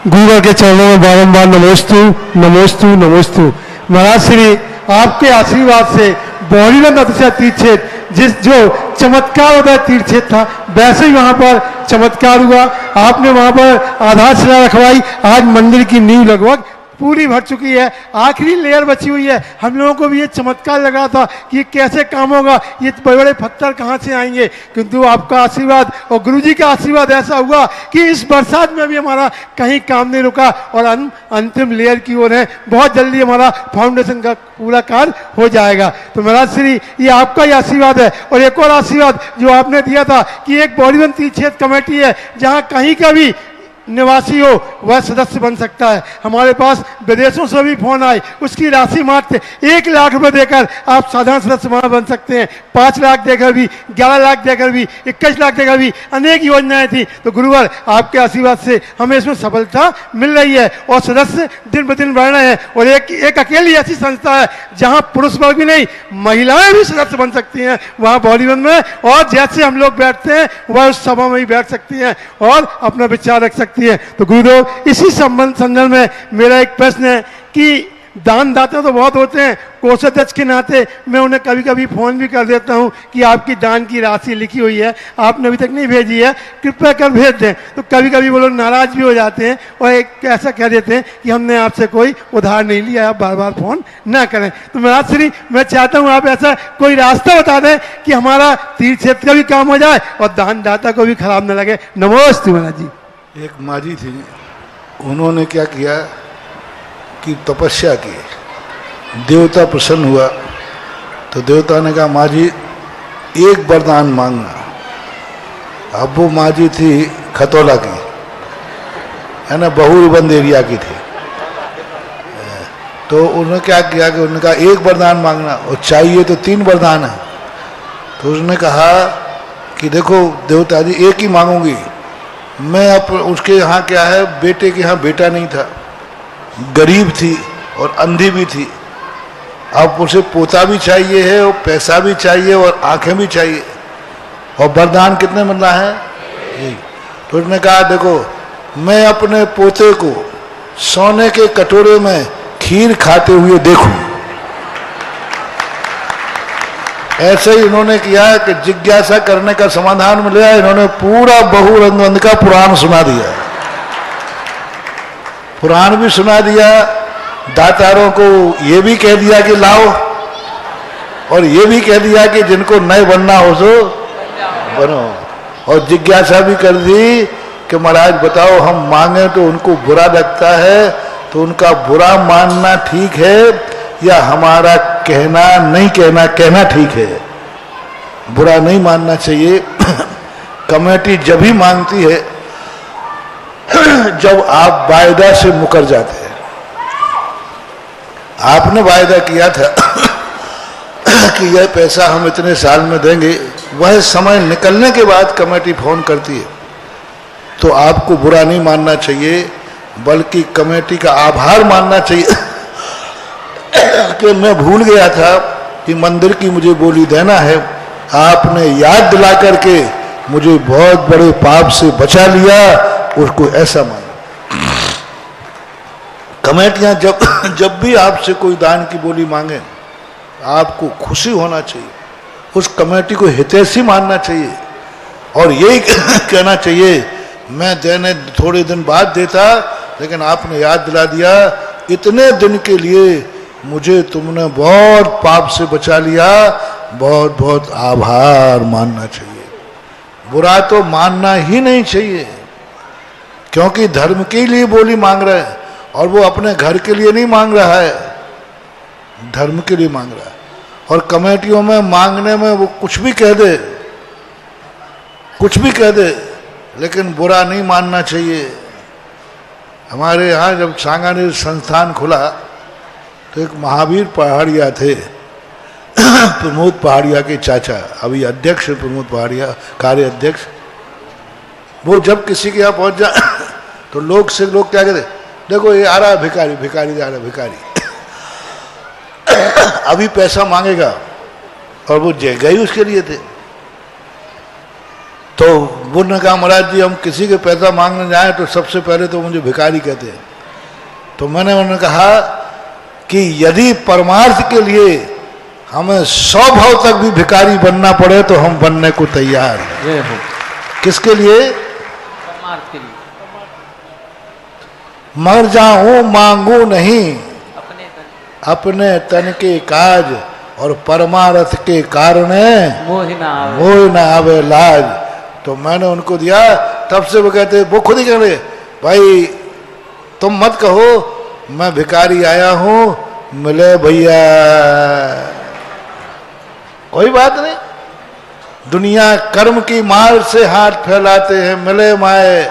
Speaker 6: गुरुवर के चरणों में बारंबार नमोस्तु नमोस्तु नमोस्तु। महाराज श्री आपके आशीर्वाद से बौरीनंद अतिशय तीर्थ क्षेत्र जिस जो चमत्कार होता है तीर्थ क्षेत्र था, वैसे ही वहां पर चमत्कार हुआ। आपने वहां पर आधारशिला रखवाई, आज मंदिर की नींव लगभग पूरी भर चुकी है, आखिरी लेयर बची हुई है। हम लोगों को भी ये चमत्कार लगा था कि ये कैसे काम होगा, ये बड़े बड़े पत्थर कहाँ से आएंगे, किंतु आपका आशीर्वाद और गुरुजी का आशीर्वाद ऐसा हुआ कि इस बरसात में भी हमारा कहीं काम नहीं रुका और अंतिम लेयर की ओर है। बहुत जल्दी हमारा फाउंडेशन का पूरा कार्य हो जाएगा। तो महाराज श्री ये आपका ही आशीर्वाद है। और एक और आशीर्वाद जो आपने दिया था कि एक बौरीवन तीर्थ क्षेत्र कमेटी है जहाँ कहीं का भी निवासी हो वह सदस्य बन सकता है। हमारे पास विदेशों से भी फोन आए, उसकी राशि मात्र 1 लाख रुपए देकर आप साधारण सदस्य वहां बन सकते हैं। 5 लाख देकर भी, 11 लाख देकर भी, 21 लाख देकर भी अनेक योजनाएं थी। तो गुरुवर आपके आशीर्वाद से हमें इसमें सफलता मिल रही है और सदस्य दिन ब दिन बढ़ रहे हैं। और एक अकेली ऐसी संस्था है जहां पुरुष वर्ग भी नहीं, महिलाएं भी सदस्य बन सकती हैं वहां बौरीवन में, और जैसे हम लोग बैठते हैं वह उस सभा में ही बैठ सकती हैं और अपना विचार रख सकती है। तो गुरुदेव इसी संदर्भ में मेरा एक प्रश्न है कि दान दाता तो बहुत होते हैं, कोषाध्यक्ष के नाते मैं उन्हें कभी कभी फ़ोन भी कर देता हूं कि आपकी दान की राशि लिखी हुई है, आपने अभी तक नहीं भेजी है, कृपया कर भेज दें। तो कभी कभी वो लोग नाराज़ भी हो जाते हैं और एक ऐसा कह देते हैं कि हमने आपसे कोई उधार नहीं लिया, आप बार बार फ़ोन ना करें। तो महाराज श्री, मैं चाहता हूँ आप ऐसा कोई रास्ता बता दें कि हमारा तीर्थ क्षेत्र का भी काम हो जाए और दान दाता को भी खराब न लगे। नमोस्तु महाराज जी।
Speaker 2: एक माँ जी थी, उन्होंने क्या किया कि तपस्या की, देवता प्रसन्न हुआ तो देवता ने कहा माँ जी एक वरदान मांगना। अब वो माँ जी थी खतौला की, है ना, बहुबंद एरिया की थी। तो उन्होंने क्या किया कि उन्होंने कहा एक वरदान मांगना और चाहिए तो 3 वरदान है। तो उसने कहा कि देखो देवता जी एक ही मांगूंगी मैं। उसके यहाँ क्या है, बेटे के यहाँ बेटा नहीं था, गरीब थी और अंधी भी थी। अब उसे पोता भी चाहिए है और पैसा भी चाहिए और आंखें भी चाहिए, और वरदान कितने मिलना है? एक। तो उसने कहा देखो मैं अपने पोते को सोने के कटोरे में खीर खाते हुए देखूं। ऐसे ही इन्होंने किया कि जिज्ञासा करने का समाधान मिला। इन्होंने पूरा बहुरंग का पुराण सुना दिया, पुराण भी सुना दिया, दातारों को ये भी कह दिया कि लाओ, और ये भी कह दिया कि जिनको नए बनना हो सो बनो, और जिज्ञासा भी कर दी कि महाराज बताओ हम मांगे तो उनको बुरा लगता है, तो उनका बुरा मानना ठीक है या हमारा कहना नहीं कहना ठीक है? बुरा नहीं मानना चाहिए। कमेटी जब ही मांगती है जब आप वायदा से मुकर जाते हैं। आपने वायदा किया था कि यह पैसा हम इतने साल में देंगे, वह समय निकलने के बाद कमेटी फोन करती है, तो आपको बुरा नहीं मानना चाहिए बल्कि कमेटी का आभार मानना चाहिए कि मैं भूल गया था कि मंदिर की मुझे बोली देना है, आपने याद दिला करके मुझे बहुत बड़े पाप से बचा लिया, उसको ऐसा मानो। कमेटियां जब भी आपसे कोई दान की बोली मांगे आपको खुशी होना चाहिए, उस कमेटी को हितैषी मानना चाहिए और यही कहना चाहिए मैं देने थोड़े दिन बाद देता, लेकिन आपने याद दिला दिया, इतने दिन के लिए मुझे तुमने बहुत पाप से बचा लिया, बहुत बहुत आभार मानना चाहिए। बुरा तो मानना ही नहीं चाहिए, क्योंकि धर्म के लिए बोली मांग रहा है और वो अपने घर के लिए नहीं मांग रहा है, धर्म के लिए मांग रहा है। और कमेटियों में मांगने में वो कुछ भी कह दे, कुछ भी कह दे, लेकिन बुरा नहीं मानना चाहिए। हमारे यहाँ जब सांगानेर संस्थान खुला तो एक महावीर पहाड़िया थे, प्रमोद पहाड़िया के चाचा, अभी अध्यक्ष प्रमोद पहाड़िया, कार्य अध्यक्ष। वो जब किसी के यहाँ पहुंच जाए तो लोग क्या कहते, देखो ये आ रहा है भिखारी, भिखारी आ रहा है भिखारी, अभी पैसा मांगेगा, और वो जगह ही उसके लिए थे। तो वो ने कहा महाराज जी हम किसी के पैसा मांगने जाए तो सबसे पहले तो मुझे भिखारी कहते हैं। तो मैंने उन्होंने कहा कि यदि परमार्थ के लिए हमें 100 भाव तक भी भिखारी बनना पड़े तो हम बनने को तैयार हैं। किसके लिए?
Speaker 5: परमार्थ के लिए।
Speaker 2: मर जाऊं मांगू नहीं अपने तन के काज, और परमार्थ के कारण मोह न आवे लाज। तो मैंने उनको दिया, तब से वो कहते, वो खुद ही कह रहे भाई तुम मत कहो मैं भिखारी आया हूं, मिले भैया, कोई बात नहीं। दुनिया कर्म की मार से हाथ फैलाते हैं, मिले माए,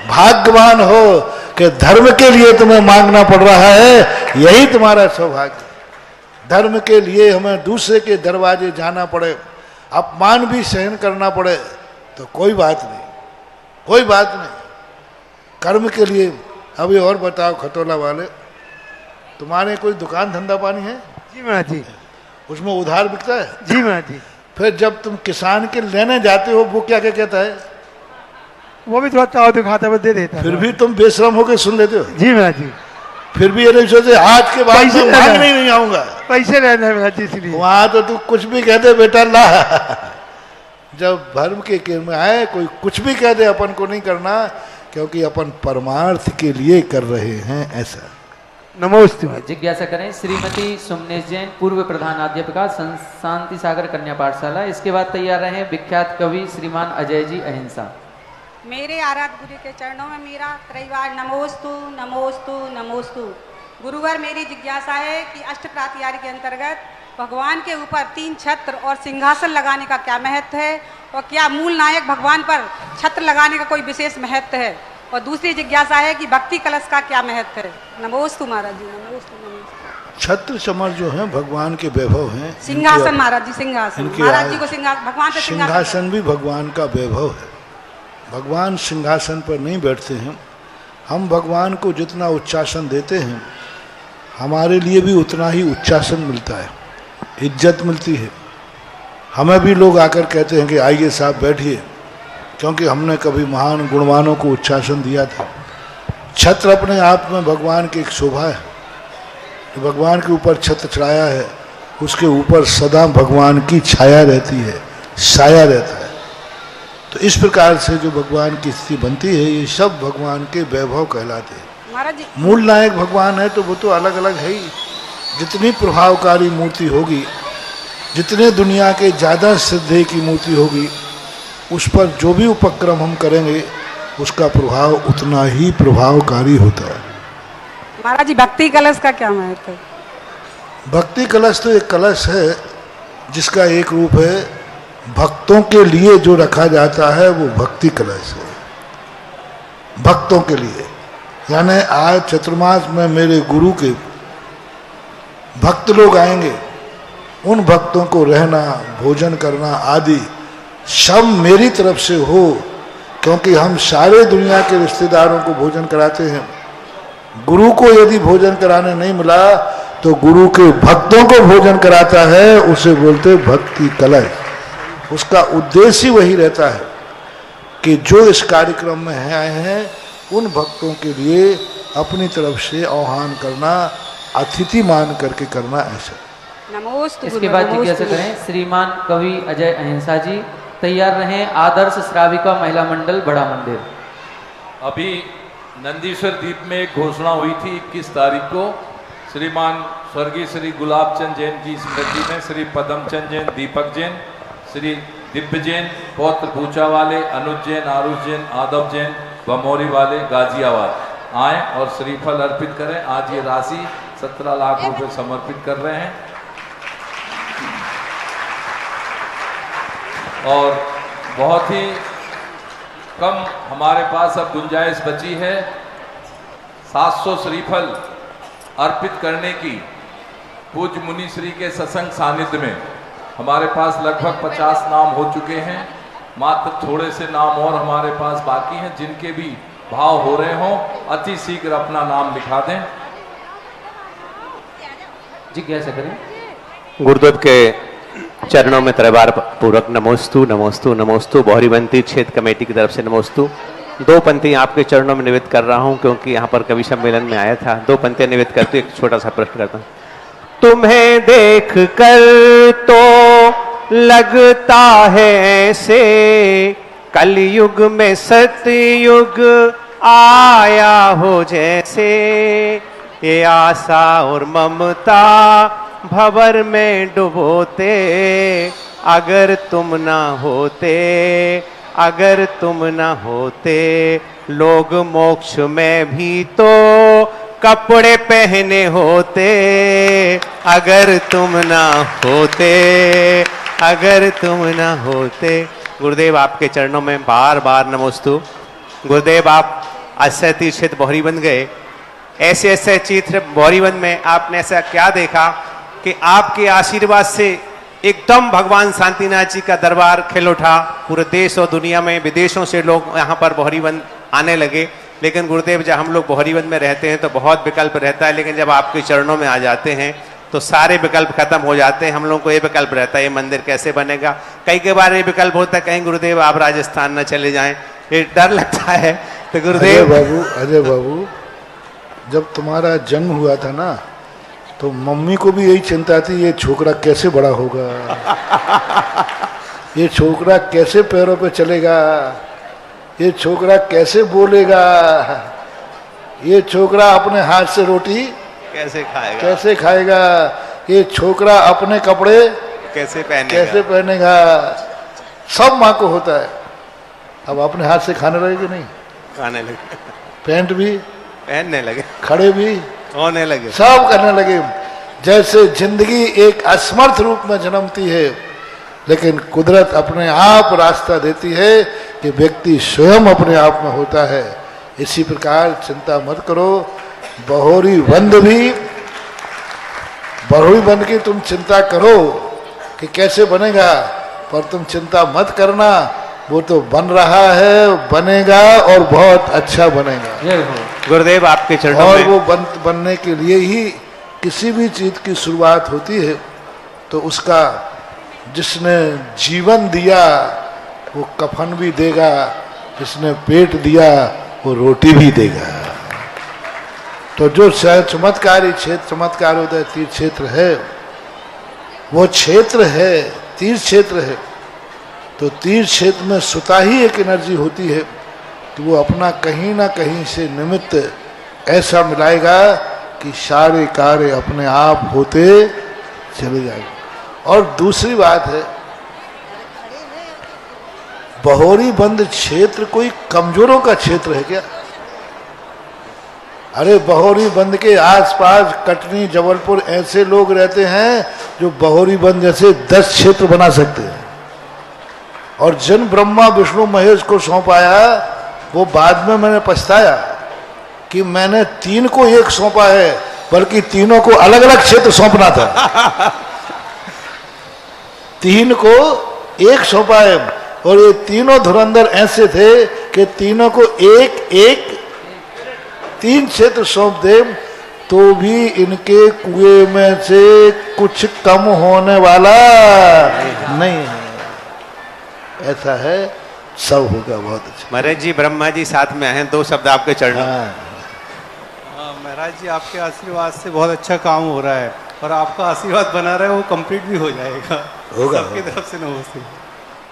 Speaker 2: भाग्यवान हो कि धर्म के लिए तुम्हें मांगना पड़ रहा है, यही तुम्हारा सौभाग्य। धर्म के लिए हमें दूसरे के दरवाजे जाना पड़े, अपमान भी सहन करना पड़े तो कोई बात नहीं, कोई बात नहीं। कर्म के लिए। अभी और बताओ खटोला वाले, तुम्हारे कोई दुकान धंधा पानी है?
Speaker 6: जी महाराज जी।
Speaker 2: उसमें उधार बिकता है?
Speaker 6: जी महाराज जी।
Speaker 2: फिर जब तुम किसान के लेने जाते हो वो क्या क्या कहता है?
Speaker 6: वो भी थोड़ा ताव दिखाता है, वो दे देता है।
Speaker 2: फिर भी तुम बेशरम होकर सुन लेते हो?
Speaker 6: जी महाराज जी।
Speaker 2: फिर भी ये नहीं सोचे आज के बाद
Speaker 6: पैसे
Speaker 2: मैं
Speaker 6: लेना है।
Speaker 2: मांगने ही नहीं आऊंगा।
Speaker 6: पैसे रहना है महाराज जी इसलिए।
Speaker 2: वहां तो तू कुछ भी कह दे बेटा ला। जब धर्म के केंद्र में आए कोई कुछ भी कह दे अपन को नहीं करना, क्योंकि अपन परमार्थ के लिए कर रहे हैं ऐसा।
Speaker 6: नमोस्तु।
Speaker 5: जिज्ञासा करें श्रीमती सुमनेश जैन, पूर्व प्रधानाध्यापिका शांति सागर कन्या पाठशाला। इसके बाद तैयार रहे विख्यात कवि श्रीमान अजय जी अहिंसा।
Speaker 7: मेरे आराध्य गुरु के चरणों में मेरा त्रैवार नमोस्तु नमोस्तु नमोस्तु। गुरुवर, मेरी जिज्ञासा है कि अष्ट प्रातिहार्य के अंतर्गत भगवान के ऊपर 3 छत्र और सिंहासन लगाने का क्या महत्व है, और क्या मूल नायक भगवान पर छत्र लगाने का कोई विशेष महत्व है? और दूसरी जिज्ञासा है कि भक्ति कलश का क्या महत्व है? नमोस्तु महाराज जी, नमोस्तु नमोस्तु।
Speaker 2: छत्र चमर जो है भगवान के वैभव हैं।
Speaker 7: सिंहासन महाराज जी, सिंहासन
Speaker 2: इनकी
Speaker 7: महाराज जी को सिंहासन, भगवान से
Speaker 2: सिंहासन भी भगवान का वैभव है। भगवान सिंहासन पर नहीं बैठते हैं। हम भगवान को जितना उच्चासन देते हैं हमारे लिए भी उतना ही उच्चासन मिलता है, इज्जत मिलती है। हमें भी लोग आकर कहते हैं कि आइए साहब बैठिए, क्योंकि हमने कभी महान गुणवानों को उच्चासन दिया था। छत्र अपने आप में भगवान की एक शोभा है। जो भगवान के ऊपर छत्र चढ़ाया है उसके ऊपर सदा भगवान की छाया रहती है, साया रहता है। तो इस प्रकार से जो भगवान की स्थिति बनती है ये सब भगवान के वैभव कहलाते हैं।
Speaker 7: महाराज जी
Speaker 2: मूल नायक भगवान है तो वो तो अलग अलग है ही। जितनी प्रभावकारी मूर्ति होगी, जितने दुनिया के ज़्यादा श्रद्धेय की मूर्ति होगी, उस पर जो भी उपक्रम हम करेंगे उसका प्रभाव उतना ही प्रभावकारी होता है।
Speaker 7: महाराज जी, भक्ति कलश का क्या महत्व है?
Speaker 2: भक्ति कलश तो एक कलश है जिसका एक रूप है भक्तों के लिए जो रखा जाता है, वो भक्ति कलश है भक्तों के लिए। यानी आज चतुर्मास में मेरे गुरु के भक्त लोग आएंगे, उन भक्तों को रहना, भोजन करना आदि सब मेरी तरफ से हो, क्योंकि हम सारे दुनिया के रिश्तेदारों को भोजन कराते हैं। गुरु को यदि भोजन कराने नहीं मिला तो गुरु के भक्तों को भोजन कराता है, उसे बोलते भक्ति कलश। उसका उद्देश्य ही वही रहता है कि जो इस कार्यक्रम में आए हैं उन भक्तों के लिए अपनी तरफ से आह्वान करना, अतिथि मान करके करना, ऐसा।
Speaker 7: नमोस्तु।
Speaker 5: इसके बाद जिज्ञासा करें श्रीमान कवि अजय अहिंसा जी। तैयार रहें आदर्श श्राविका महिला मंडल बड़ा मंदिर।
Speaker 8: अभी नंदीश्वर द्वीप में एक घोषणा हुई थी 21 तारीख को। श्रीमान स्वर्गीय श्री गुलाब चंद जैन की स्मृति में श्री पदमचंद जैन, दीपक जैन, श्री दिव्य जैन, पौत्र पूचा वाले, अनुज जैन, आरुष जैन, आदव जैन, बमोरी वाले, गाजियाबाद आए और श्रीफल अर्पित करें। आज ये राशि 17 लाख रुपए समर्पित कर रहे हैं। और बहुत ही कम हमारे पास अब गुंजाइश बची है 700 श्रीफल अर्पित करने की। पूज्य मुनि श्री के सत्संग सानिध्य में हमारे पास लगभग 50 नाम हो चुके हैं। मात्र थोड़े से नाम और हमारे पास बाकी हैं। जिनके भी भाव हो रहे हों अति शीघ्र अपना नाम लिखा दें।
Speaker 5: जिज्ञासा करें।
Speaker 9: गुरुदेव के चरणों में त्रैवार पूर्वक नमोस्तु नमोस्तु नमोस्तु। बहरीबंती क्षेत्र कमेटी की तरफ से नमोस्तु। 2 पंक्तियां आपके चरणों में निवेदित कर रहा हूं, क्योंकि यहाँ पर कवि सम्मेलन में आया था। 2 पंक्तियां निवेदित करते एक छोटा सा प्रश्न करता हूं। तुम्हें देख कर तो लगता है ऐसे कलयुग में सतयुग आया हो जैसे। ये आशा और ममता भंवर में डुबोते, अगर तुम ना होते, अगर तुम ना होते, लोग मोक्ष में भी तो कपड़े पहने होते। अगर तुम ना होते, अगर तुम ना होते। गुरुदेव आपके चरणों में बार बार नमोस्तु। गुरुदेव आप 80 तीर्थ बहरीबंद गए, ऐसे ऐसे चित्र बहरीबंद में आपने ऐसा क्या देखा कि आपके आशीर्वाद से एकदम भगवान शांतिनाथ जी का दरबार खिल उठा। पूरे देश और दुनिया में विदेशों से लोग यहाँ पर बहरीबंद आने लगे। लेकिन गुरुदेव जब हम लोग बहरीबंद में रहते हैं तो बहुत विकल्प रहता है, लेकिन जब आपके चरणों में आ जाते हैं तो सारे विकल्प खत्म हो जाते हैं। हम लोगों को ये विकल्प रहता है ये मंदिर कैसे बनेगा। कई बार ये विकल्प होता है कहीं गुरुदेव आप राजस्थान न चले जाएं, ये डर लगता है। तो गुरुदेव
Speaker 2: अजय बाबू जब तुम्हारा जन्म हुआ था ना, तो मम्मी को भी यही चिंता थी, ये छोकरा कैसे बड़ा होगा, ये छोकरा कैसे पैरों पे चलेगा, ये छोकरा कैसे बोलेगा, ये छोकरा अपने हाथ से रोटी कैसे खाएगा, ये छोकरा अपने कपड़े कैसे पहनेगा। सब माँ को होता है। अब अपने हाथ से खाने लगे कि नहीं?
Speaker 9: खाने लगे,
Speaker 2: पैंट भी
Speaker 9: पहनने लगे,
Speaker 2: खड़े भी
Speaker 9: होने लगे,
Speaker 2: सब करने लगे। जैसे जिंदगी एक असमर्थ रूप में जन्मती है, लेकिन कुदरत अपने आप रास्ता देती है कि व्यक्ति स्वयं अपने आप में होता है। इसी प्रकार चिंता मत करो। बहोरी बंद की तुम चिंता करो कि कैसे बनेगा, पर तुम चिंता मत करना, वो तो बन रहा है, बनेगा और बहुत अच्छा बनेगा।
Speaker 9: गुरुदेव आपके चरणों
Speaker 2: और
Speaker 9: में
Speaker 2: वो बनने के लिए ही किसी भी चीज की शुरुआत होती है, तो उसका जिसने जीवन दिया वो कफन भी देगा, जिसने पेट दिया वो रोटी भी देगा। तो जो चमत्कारी क्षेत्र, चमत्कार उदय तीर्थ क्षेत्र है, वो क्षेत्र है, तीर्थ क्षेत्र है। तो तीर्थ क्षेत्र में स्वतः ही एक एनर्जी होती है कि वो अपना कहीं ना कहीं से निमित्त ऐसा मिलाएगा कि सारे कार्य अपने आप होते चले जाएंगे। और दूसरी बात है, बहोरी बंद क्षेत्र कोई कमजोरों का क्षेत्र है क्या? अरे बहोरी बंद के आसपास कटनी, जबलपुर ऐसे लोग रहते हैं जो बहोरी बंद जैसे 10 क्षेत्र बना सकते हैं। और जिन ब्रह्मा विष्णु महेश को सौंपाया, वो बाद में मैंने पछताया कि मैंने 3 को 1 सौंपा है, बल्कि तीनों को अलग अलग क्षेत्र सौंपना था। 3 को 1 सौंपा है, और ये तीनों धुरंधर ऐसे थे कि तीनों को एक 3 क्षेत्र सौंप दे तो भी इनके कुएं में से कुछ कम होने वाला नहीं है। ऐसा है, सब होगा बहुत अच्छा।
Speaker 9: महाराज जी, ब्रह्मा जी साथ में हैं, 2 शब्द आपके चरणों में।
Speaker 6: महाराज जी, आपके आशीर्वाद से बहुत अच्छा काम हो रहा है, और आपका आशीर्वाद बना रहा है, वो कंप्लीट भी हो जाएगा।
Speaker 2: होगा,
Speaker 6: सबकी तरफ से नमस्ते।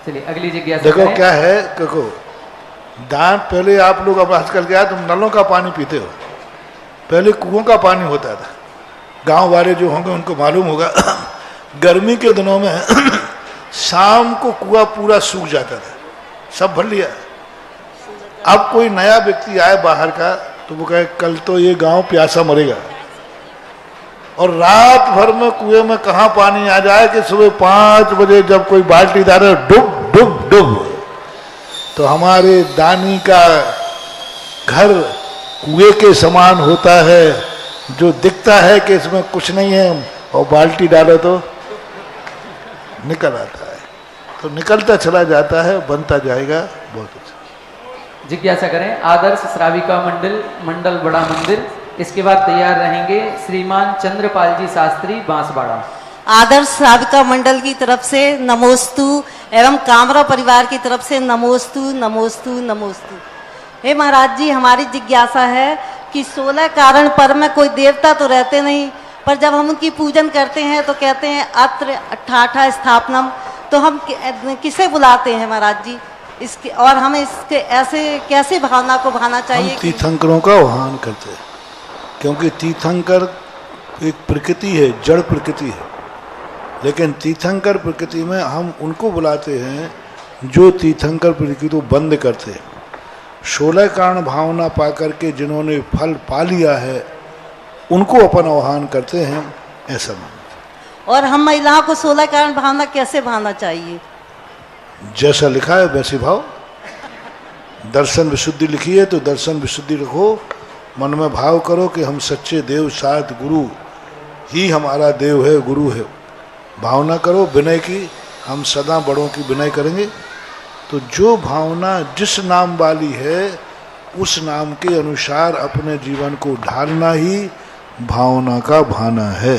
Speaker 5: चलिए अगली जिज्ञासा
Speaker 2: देखो
Speaker 5: करें।
Speaker 2: क्या है, देखो दान, पहले आप लोग, अब आजकल क्या, तुम नलों का पानी पीते हो, पहले कुओं का पानी होता था। गांव वाले जो होंगे उनको मालूम होगा, गर्मी के दिनों में शाम को कुआं पूरा सूख जाता था, सब भर लिया। अब कोई नया व्यक्ति आए बाहर का, तो वो कहे कल तो ये गांव प्यासा मरेगा, और रात भर में कुएं में कहाँ पानी आ जाए कि सुबह 5 बजे जब कोई बाल्टी डाले, डुब डुब डुब। तो हमारे दानी का घर कुएं के समान होता है, जो दिखता है कि इसमें कुछ नहीं है, और बाल्टी डालो तो निकल आता है, तो निकलता चला जाता है, बनता जाएगा, बहुत अच्छा।
Speaker 5: जिज्ञासा करें। आदर्श श्राविका मंडल बड़ा मंदिर, इसके बाद तैयार रहेंगे श्रीमान चंद्रपाल जी शास्त्री बांसवाड़ा।
Speaker 10: आदर्श श्राविका मंडल की तरफ से नमोस्तु एवं कामरा परिवार की तरफ से नमोस्तु नमोस्तु नमोस्तु। हे महाराज जी, हमारी जिज्ञासा है कि 16 कारण पर में कोई देवता तो रहते नहीं, पर जब हम उनकी पूजन करते हैं तो कहते हैं अत्र अठाठा स्थापनम, तो हम किसे बुलाते हैं महाराज जी इसके, और हमें इसके ऐसे कैसे भावना को भाना चाहिए?
Speaker 2: हम तीर्थंकरों का आह्वान करते हैं, क्योंकि तीर्थंकर एक प्रकृति है, जड़ प्रकृति है, लेकिन तीर्थंकर प्रकृति में हम उनको बुलाते हैं जो तीर्थंकर प्रकृति को बंद करते हैं। 16 कारण भावना पा करके जिन्होंने फल पा लिया है, उनको अपन आह्वान करते हैं, ऐसा मानते।
Speaker 10: और हम महिलाओं को 16 कारण भावना कैसे भावना चाहिए?
Speaker 2: जैसा लिखा है वैसे भाव। दर्शन विशुद्धि लिखी है तो दर्शन विशुद्धि रखो, मन में भाव करो कि हम सच्चे देव साथ गुरु ही हमारा देव है, गुरु है। भावना करो विनय की, हम सदा बड़ों की विनय करेंगे। तो जो भावना जिस नाम वाली है, उस नाम के अनुसार अपने जीवन को ढालना ही भावना का भाना है।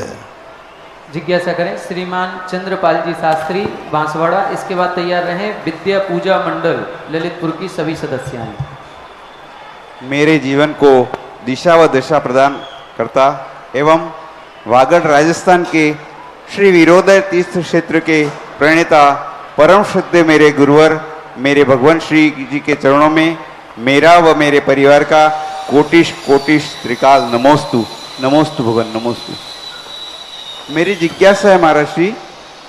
Speaker 5: जिज्ञासा करें श्रीमान चंद्रपाल जी शास्त्री बांसवाड़ा, इसके बाद तैयार रहें विद्या पूजा मंडल ललितपुर की सभी सदस्याएं।
Speaker 4: मेरे जीवन को दिशा व दशा प्रदान करता एवं वागड़ राजस्थान के श्री वीरोदय तीर्थ क्षेत्र के प्रणेता परम श्रद्धेय मेरे गुरुवर मेरे भगवान श्री जी के चरणों में मेरा व मेरे परिवार का कोटिश कोटिश त्रिकाल नमोस्तु। नमोस्तु भगवान, नमोस्तु। मेरी जिज्ञासा है महाराज श्री,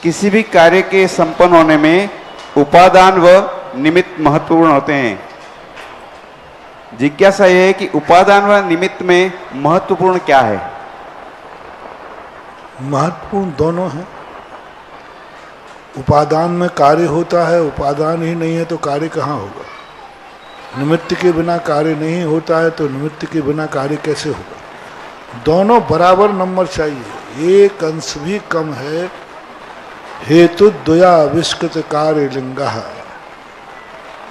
Speaker 4: किसी भी कार्य के संपन्न होने में उपादान व निमित्त महत्वपूर्ण होते हैं। जिज्ञासा यह है कि उपादान व निमित्त में महत्वपूर्ण क्या है?
Speaker 2: महत्वपूर्ण दोनों हैं। उपादान में कार्य होता है, उपादान ही नहीं है तो कार्य कहाँ होगा? निमित्त के बिना कार्य नहीं होता है तो निमित्त के बिना कार्य कैसे होगा? दोनों बराबर नंबर चाहिए, एक अंश भी कम है। हेतु द्वया विष्कृत कार्य लिंगा।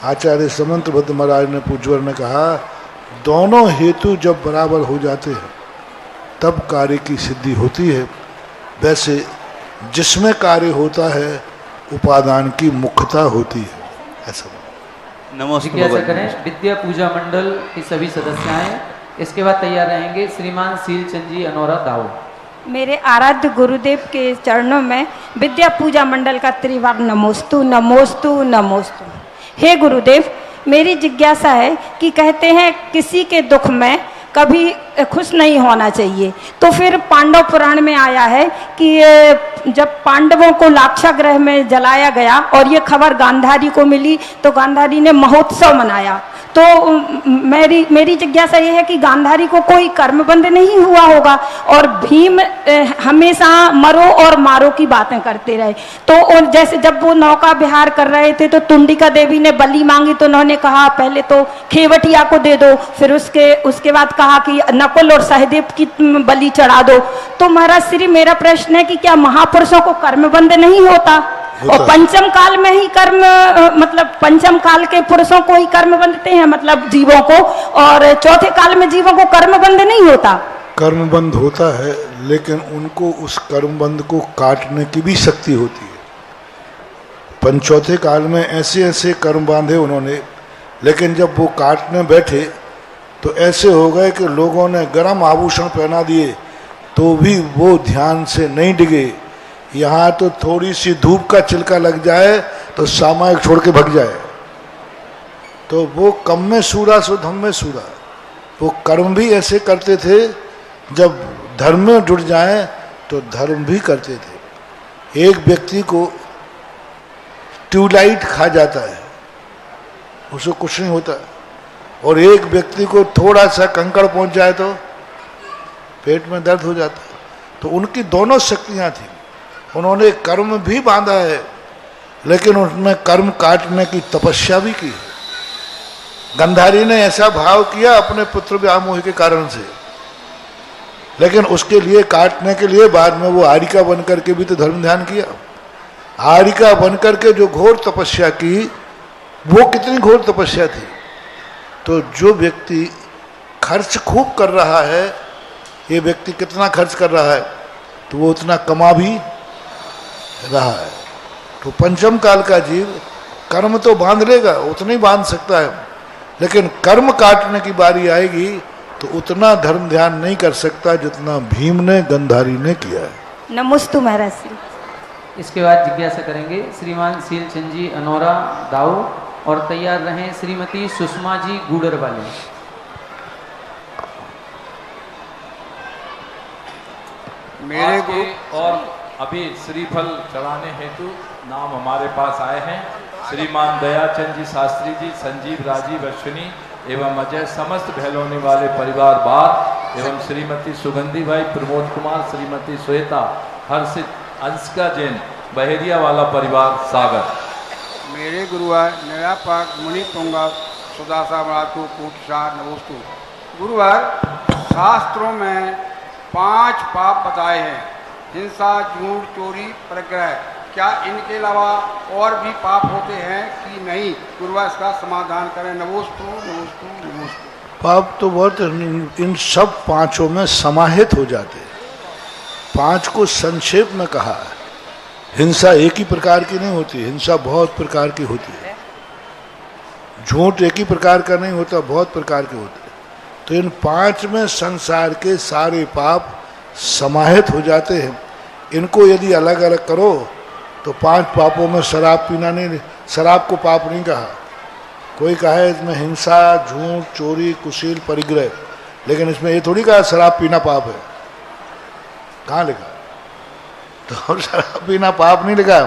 Speaker 2: आचार्य समंत भद्र महाराज ने पूज्यवर ने कहा, दोनों हेतु जब बराबर हो जाते हैं तब कार्य की सिद्धि होती है। वैसे जिसमें कार्य होता है उपादान की मुख्यता होती है, ऐसा।
Speaker 5: जिज्ञासा करें विद्या पूजा मंडल की सभी सदस्य आए। इसके बाद तैयार रहेंगे श्रीमान सीलचंद जी अनोरा दाऊ।
Speaker 11: मेरे आराध्य गुरुदेव के चरणों में विद्या पूजा मंडल का त्रिवार नमोस्तु नमोस्तु नमोस्तु। हे गुरुदेव, मेरी जिज्ञासा है कि कहते हैं किसी के दुख में कभी खुश नहीं होना चाहिए, तो फिर पांडव पुराण में आया है कि जब पांडवों को लाक्षागृह में जलाया गया और ये खबर गांधारी को मिली तो गांधारी ने महोत्सव मनाया। तो मेरी जिज्ञासा ये है कि गांधारी को कोई कर्मबंध नहीं हुआ होगा और भीम हमेशा मरो और मारो की बातें करते रहे। तो जैसे जब वो नौका विहार कर रहे थे तो तुंडिका देवी ने बलि मांगी तो उन्होंने कहा पहले तो खेवटिया को दे दो, फिर उसके बाद कहा कि नकुल और सहदेव की बलि चढ़ा दो। तो महाराज श्री, मेरा प्रश्न है कि क्या महापुरुषों को कर्मबंध नहीं होता? और पंचम काल में ही कर्म, मतलब पंचम काल के पुरुषों को ही कर्म बंधते हैं, मतलब जीवों को, और चौथे काल में जीवों को कर्मबंध नहीं होता?
Speaker 2: कर्मबंध होता है, लेकिन उनको उस कर्मबंध को काटने की भी शक्ति होती है। पंचौथे काल में ऐसे ऐसे कर्म बांधे उन्होंने, लेकिन जब वो काटने बैठे तो ऐसे हो गए कि लोगों ने गर्म आभूषण पहना दिए तो भी वो ध्यान से नहीं डिगे। यहाँ तो थोड़ी सी धूप का चिलका लग जाए तो सामायिक छोड़ के भग जाए। तो वो कम में सूरा सो धम में सूरा। वो कर्म भी ऐसे करते थे, जब धर्म में जुड़ जाए तो धर्म भी करते थे। एक व्यक्ति को ट्यूबलाइट खा जाता है, उसको कुछ नहीं होता, और एक व्यक्ति को थोड़ा सा कंकड़ पहुंच जाए तो पेट में दर्द हो जाता है। तो उनकी दोनों शक्तियां थी। उन्होंने कर्म भी बांधा है, लेकिन उन्होंने कर्म काटने की तपस्या भी की। गंधारी ने ऐसा भाव किया अपने पुत्र व्यामोह के कारण से, लेकिन उसके लिए काटने के लिए बाद में वो आरिका बनकर के भी तो धर्म ध्यान किया। आरिका बनकर के जो घोर तपस्या की, वो कितनी घोर तपस्या थी। तो जो व्यक्ति खर्च खूब कर रहा है, ये व्यक्ति कितना खर्च कर रहा है तो वो उतना कमा भी रहा है। तो पंचम काल का जीव कर्म तो बांध लेगा, उतना ही बांध सकता है, लेकिन कर्म काटने की बारी आएगी तो उतना धर्म ध्यान नहीं कर सकता जितना भीम ने गंधारी ने किया है।
Speaker 11: नमोस्तु महाराज श्री।
Speaker 5: इसके बाद जिज्ञासा करेंगे श्रीमान सीलचंद जी अनोरा दाऊ, और तैयार रहें श्रीमती सुषमा जी गूडर वाले।
Speaker 8: मेरे को और अभी श्रीफल चढ़ाने हेतु नाम हमारे पास आए हैं श्रीमान दयाचंद जी शास्त्री जी, संजीव राजीव अश्विनी एवं अजय, समस्त भैलोनी वाले परिवार बार एवं श्रीमती सुगंधी भाई, प्रमोद कुमार, श्रीमती श्वेता, हर्षित, अंशिका जैन, बहेरिया वाला परिवार सागर।
Speaker 12: मेरे गुरुवार निरापाक मुनि पुंगा सुदासा महाराज कोटसा नमोस्तु। गुरुवार शास्त्रों में 5 पाप बताए हैं, हिंसा, झूठ, चोरी, प्रग्रह। क्या इनके अलावा और भी पाप होते हैं कि नहीं? गुरुवार इसका समाधान करें। नमोस्तु नमोस्तु नमोस्तु।
Speaker 2: पाप तो बहुत इन सब 5 में समाहित हो जाते हैं। 5 को संक्षेप में कहा है। हिंसा एक ही प्रकार की नहीं होती, हिंसा बहुत प्रकार की होती है। झूठ एक ही प्रकार का नहीं होता, बहुत प्रकार के होते हैं। तो इन 5 में संसार के सारे पाप समाहित हो जाते हैं। इनको यदि अलग अलग करो तो 5 पापों में शराब पीना नहीं, शराब को पाप नहीं कहा। कोई कहा इसमें हिंसा, झूठ, चोरी, कुशील, परिग्रह, लेकिन इसमें ये थोड़ी कहा शराब पीना पाप है। कहाँ लिखा? तो शराब पीना पाप नहीं लिखा,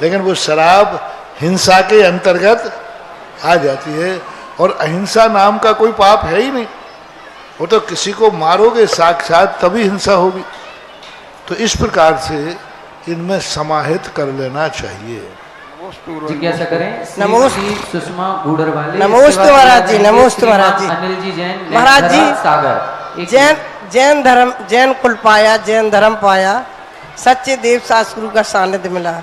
Speaker 2: लेकिन वो शराब हिंसा के अंतर्गत आ जाती है। और अहिंसा नाम का कोई पाप है ही नहीं। वो तो किसी को मारोगे साक्षात तभी हिंसा होगी। तो इस प्रकार से इनमें समाहित कर लेना चाहिए।
Speaker 5: जिज्ञासा करें
Speaker 13: नमोस्तु
Speaker 5: सुषमा गुड़र वाले।
Speaker 13: नमोस्तु महाराज जी, नमोस्तु महाराज जी।
Speaker 5: अनिल जी जैन
Speaker 13: महाराज जी
Speaker 5: सागर।
Speaker 13: जैन धर्म, जैन कुल पाया, जैन धर्म पाया, सच्चे देव शास्त्रु का सानिध्य मिला।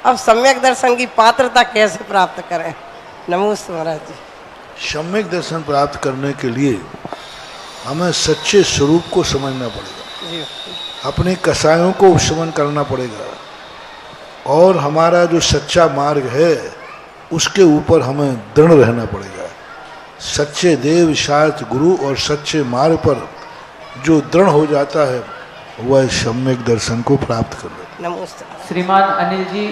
Speaker 13: अब सम्यक दर्शन की पात्रता कैसे प्राप्त करें? नमोस्तु महाराज जी।
Speaker 2: सम्यक दर्शन प्राप्त करने के लिए हमें सच्चे स्वरूप को समझना पड़ेगा
Speaker 13: जी।
Speaker 2: अपने कसायों को उपशमन करना पड़ेगा और हमारा जो सच्चा मार्ग है उसके ऊपर हमें दृढ़ रहना पड़ेगा। सच्चे देव, शास्त्र, गुरु और सच्चे मार्ग पर जो दृढ़ हो जाता है वह सम्यक दर्शन को प्राप्त कर लेता।
Speaker 13: नमस्ते।
Speaker 5: श्रीमान अनिल जी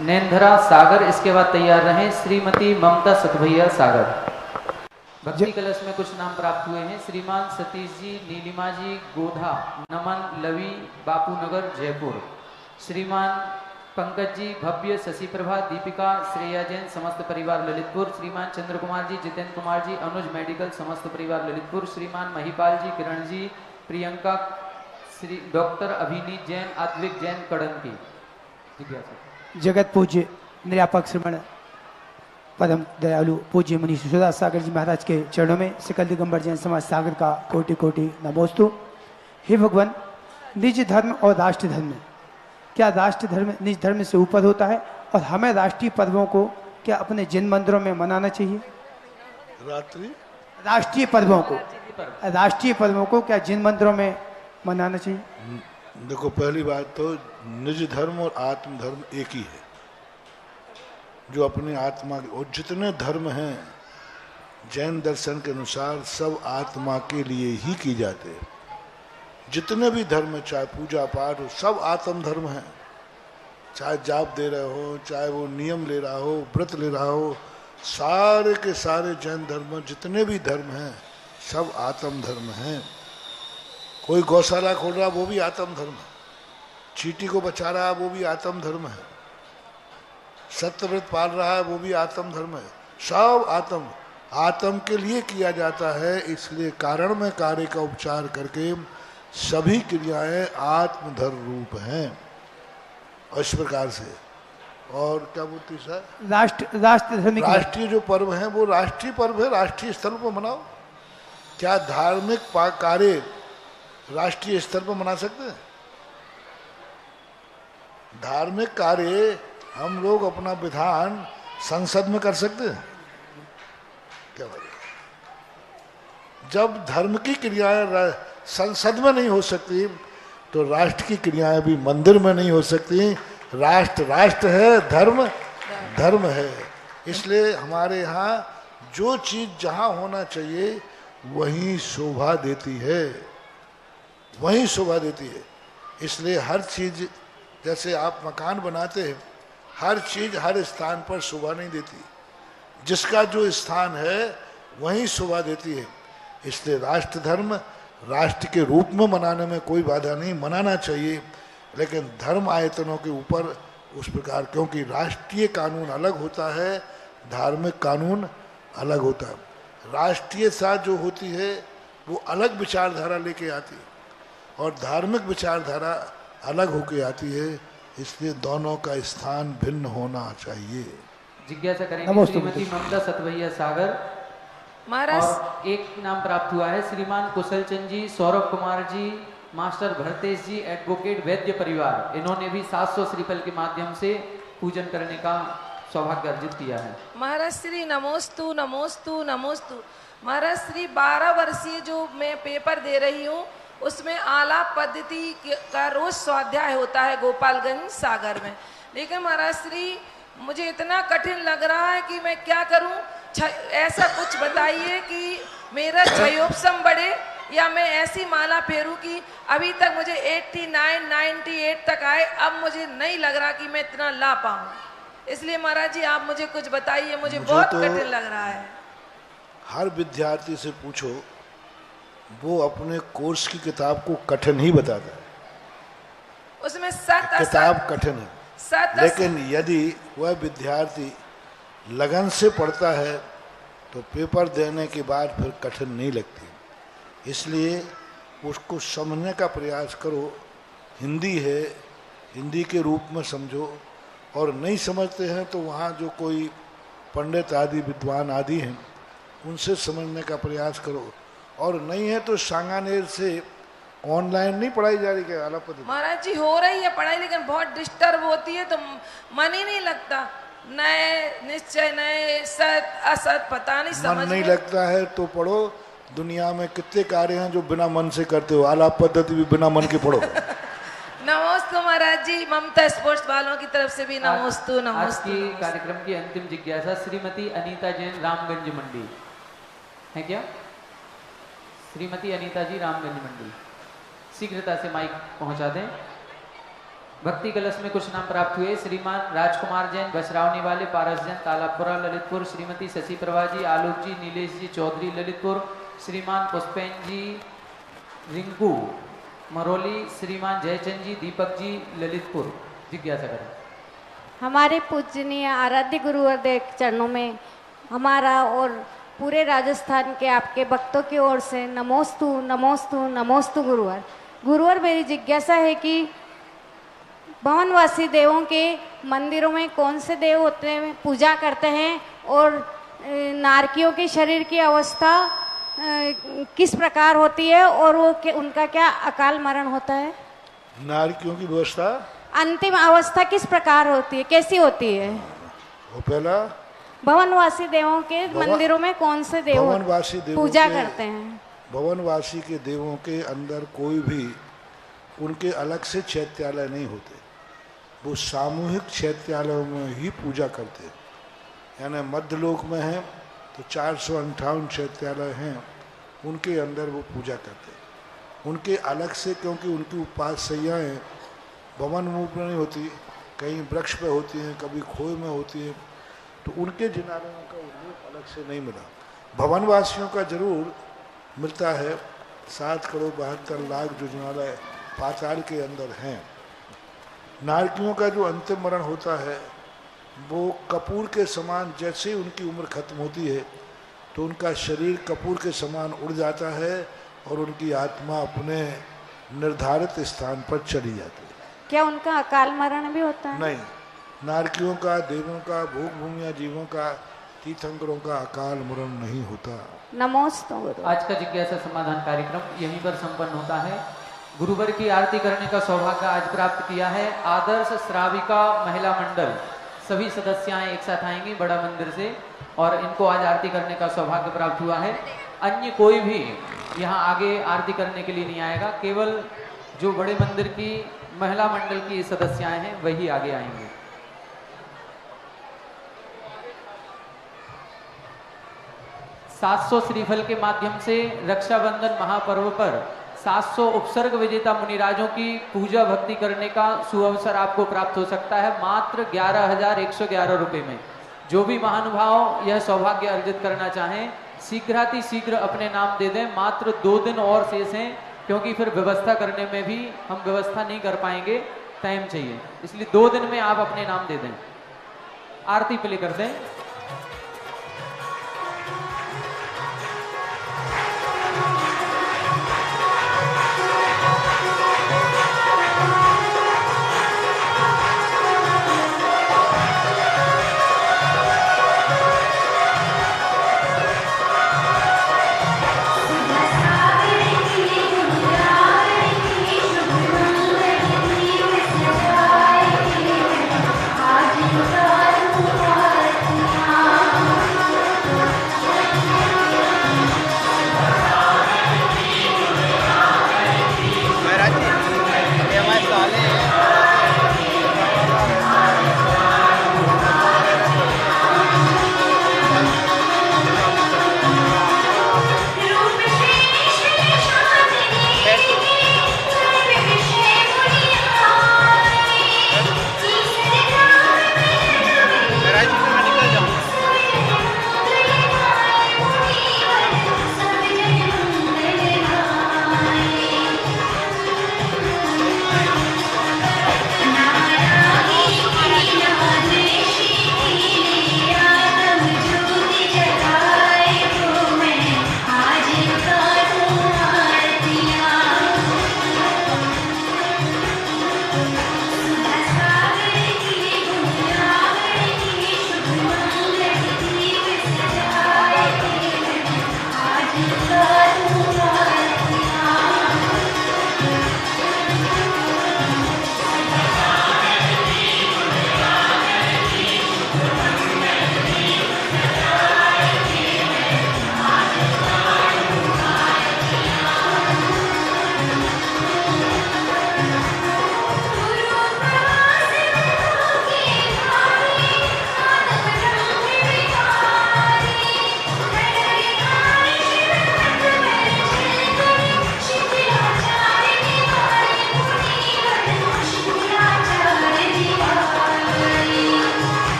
Speaker 5: नैनधरा सागर, इसके बाद तैयार रहें श्रीमती ममता सतभैया सागर। भक्ति कलश में कुछ नाम प्राप्त हुए हैं। श्रीमान सतीश जी, नीलिमा जी गोधा, नमन लवी, बापू नगर जयपुर। श्रीमान पंकज जी भव्य, शशि प्रभा, दीपिका, श्रेया जैन समस्त परिवार ललितपुर। श्रीमान चंद्र कुमार जी, जितेंद्र कुमार जी, अनुज मेडिकल समस्त परिवार ललितपुर। श्रीमान महिपाल जी, किरण जी, प्रियंका, श्री डॉक्टर अभिनीत जैन, अद्विक जैन कड़न की।
Speaker 14: जगत पूज्य निरापक श्रमण परम दयालु पूज्य मुनि सुधा सागर जी महाराज के चरणों में सकल दिगंबर जैन समाज सागर का कोटि कोटि नमोस्तु। हे भगवान, निज धर्म और राष्ट्र धर्म, क्या राष्ट्र धर्म निज धर्म से ऊपर होता है? और हमें राष्ट्रीय पर्वों को क्या अपने जिन मंदिरों में मनाना चाहिए? राष्ट्रीय पर्वों को क्या जिन मंदिरों में मनाना चाहिए?
Speaker 2: देखो, पहली बात तो निज धर्म और आत्म धर्म एक ही है। जो अपनी आत्मा और जितने धर्म हैं जैन दर्शन के अनुसार सब आत्मा के लिए ही की जाते हैं। जितने भी धर्म है, चाहे पूजा पाठ हो, सब आत्म धर्म है। चाहे जाप दे रहे हो, चाहे वो नियम ले रहा हो, व्रत ले रहा हो, सारे के सारे जैन धर्म, जितने भी धर्म हैं सब आत्म धर्म हैं। कोई गौशाला खोल रहा वो भी आत्म धर्म है, चींटी को बचा रहा वो भी आत्म धर्म है, सत्यव्रत पाल रहा है वो भी आत्म धर्म है। सब आत्म के लिए किया जाता है। इसलिए कारण में कार्य का उपचार करके सभी क्रियाएं आत्मधर्म रूप हैं। और इस प्रकार से और क्या बोलती सर, राष्ट्रीय जो पर्व है वो राष्ट्रीय पर्व है, राष्ट्रीय स्तर पर मनाओ। क्या धार्मिक कार्य राष्ट्रीय स्तर पर मना सकते हैं? धार्मिक कार्य हम लोग अपना विधान संसद में कर सकते हैं क्या? जब धर्म की क्रियाएं संसद में नहीं हो सकती तो राष्ट्र की क्रियाएं भी मंदिर में नहीं हो सकती। राष्ट्र है, धर्म धर्म है। इसलिए हमारे यहाँ जो चीज़ जहाँ होना चाहिए वहीं शोभा देती है, वहीं शोभा देती है। इसलिए हर चीज़, जैसे आप मकान बनाते हैं, हर चीज़ हर स्थान पर शोभा नहीं देती। जिसका जो स्थान है वहीं शोभा देती है। इसलिए राष्ट्र धर्म राष्ट्र के रूप में मनाने में कोई बाधा नहीं, मनाना चाहिए, लेकिन धर्म आयतनों के ऊपर उस प्रकार, क्योंकि राष्ट्रीय कानून अलग होता है, धार्मिक कानून अलग होता है। राष्ट्रीयता जो होती है वो अलग विचारधारा लेके आती है और धार्मिक विचारधारा अलग होके आती है। इसलिए दोनों का स्थान भिन्न होना चाहिए।
Speaker 5: जिज्ञासा करेंगे श्रीमती ममता सतभैया सागर
Speaker 15: महाराज।
Speaker 5: और एक नाम प्राप्त हुआ है श्रीमान कुशल चंद जी, सौरभ कुमार जी, मास्टर भरतेश जी, एडवोकेट वैद्य परिवार। इन्होंने भी 700 श्रीफल के माध्यम से पूजन करने का सौभाग्य अर्जित किया है।
Speaker 15: महाराज श्री नमोस्तु नमोस्तु नमोस्तु। महाराज श्री 12 वर्षीय जो मैं पेपर दे रही हूँ उसमें आलाप पद्धति का रोज स्वाध्याय होता है गोपालगंज सागर में। लेकिन महाराज श्री मुझे इतना कठिन लग रहा है कि मैं क्या करूं। ऐसा कुछ बताइए कि मेरा जयोपसम बढ़े या मैं ऐसी माला फेरूं कि अभी तक मुझे 89, 98 तक आए, अब मुझे नहीं लग रहा कि मैं इतना ला पाऊं। इसलिए महाराज जी आप मुझे कुछ बताइए, मुझे बहुत कठिन लग रहा है।
Speaker 2: हर विद्यार्थी से पूछो, वो अपने कोर्स की किताब को कठिन ही बताता है,
Speaker 15: उसमें सत
Speaker 2: किताब कठिन है, लेकिन यदि वह विद्यार्थी लगन से पढ़ता है तो पेपर देने के बाद फिर कठिन नहीं लगती। इसलिए उसको समझने का प्रयास करो। हिंदी है, हिंदी के रूप में समझो, और नहीं समझते हैं तो वहाँ जो कोई पंडित आदि विद्वान आदि हैं उनसे समझने का प्रयास करो, और नहीं है तो सांगानेर से ऑनलाइन नहीं पढ़ाई जा रही क्या आला पद्धति?
Speaker 15: महाराज जी हो रही है पढ़ाई, लेकिन बहुत डिस्टर्ब होती है तो मन ही नहीं लगता। नए निश्चय, नए सत असत, पता नहीं समझ
Speaker 2: मन नहीं लगता है तो पढ़ो। दुनिया में कितने कार्य हैं जो बिना मन से करते हो, आला पद्धति भी बिना मन के पढ़ो।
Speaker 15: नमोस्तु महाराज जी, ममता स्पोर्ट्स वालों की तरफ से भी नमोस्तु नमोस्तु।
Speaker 5: आज की कार्यक्रम की अंतिम जिज्ञासा श्रीमती अनीता जैन, रामगंज मंडी है क्या? श्रीमती अनीता जी, रामगंज मंडी, शीघ्रता से माइक पहुंचा दें। भक्ति कलश में कुछ नाम प्राप्त हुए। श्रीमान राजकुमार जैन, बसरावनी वाले, पारस जैन, तालापुरा ललितपुर, श्रीमती शशि प्रभा जी, आलोक जी, नीलेश जी चौधरी ललितपुर, श्रीमान पुष्पेन जी रिंकू मरोली, श्रीमान जयचंद जी, दीपक जी ललितपुर। जिज्ञासा करें।
Speaker 16: हमारे पूजनीय आराध्य गुरुवर देव चरणों में हमारा और पूरे राजस्थान के आपके भक्तों की ओर से नमोस्तु नमोस्तु नमोस्तु गुरुवर। गुरुवर, मेरी जिज्ञासा है कि भवनवासी देवों के मंदिरों में कौन से देव होते हैं, पूजा करते हैं, और नारकियों के शरीर की अवस्था किस प्रकार होती है, और वो उनका क्या अकाल मरण होता है?
Speaker 2: नारकियों की व्यवस्था,
Speaker 16: अंतिम अवस्था किस प्रकार होती है, कैसी होती है?
Speaker 2: वो पहला
Speaker 16: भवनवासी देवों के मंदिरों में कौन से देव पूजा करते हैं?
Speaker 2: भवनवासी के देवों के अंदर कोई भी उनके अलग से चैत्यालय नहीं होते, वो सामूहिक चैत्यालयों में ही पूजा करते हैं। यानी मध्यलोक में है तो 458 चैत्यालय हैं, उनके अंदर वो पूजा करते हैं। उनके अलग से, क्योंकि उनकी उपास्याएँ भवन रूप में नहीं होती, कहीं वृक्ष पे होती हैं, कभी खोए में होती हैं, तो उनके जिनालयों का उल्लेख अलग से नहीं मिला। भवनवासियों का जरूर मिलता है। 7,72,00,000 जो जिनालय पाताल के अंदर हैं। नारकियों का जो अंतिम मरण होता है वो कपूर के समान, जैसे ही उनकी उम्र खत्म होती है तो उनका शरीर कपूर के समान उड़ जाता है और उनकी आत्मा अपने निर्धारित स्थान पर चली जाती है।
Speaker 16: क्या उनका अकाल मरण भी होता है?
Speaker 2: नहीं, नारकियों का, देवों का, भोग भूमिया जीवों का, तीर्थंकरों का अकाल मरण नहीं होता।
Speaker 16: नमोस्तु।
Speaker 5: आज का जिज्ञासा समाधान कार्यक्रम यहीं पर संपन्न होता है। गुरुवर की आरती करने का सौभाग्य आज प्राप्त किया है। आदर्श श्राविका महिला मंडल सभी सदस्याएं एक साथ आएंगी बड़ा मंदिर से, और इनको आज आरती करने का सौभाग्य प्राप्त हुआ है। अन्य कोई भी यहाँ आगे आरती करने के लिए नहीं आएगा, केवल जो बड़े मंदिर की महिला मंडल की सदस्याएं हैं वही आगे आएंगे। सात 700 श्रीफल के माध्यम से रक्षाबंधन महापर्व पर 700 उपसर्ग विजेता मुनिराजों की पूजा भक्ति करने का सुअवसर आपको प्राप्त हो सकता है मात्र 11,111 रुपए में। जो भी महानुभाव यह सौभाग्य अर्जित करना चाहें शीघ्राति शीघ्र अपने नाम दे दें। मात्र 2 दिन और शेष हैं, क्योंकि फिर व्यवस्था करने में भी हम व्यवस्था नहीं कर पाएंगे, टाइम चाहिए, इसलिए 2 दिन में आप अपने नाम दे दें। आरती प्ले कर दें।
Speaker 17: आज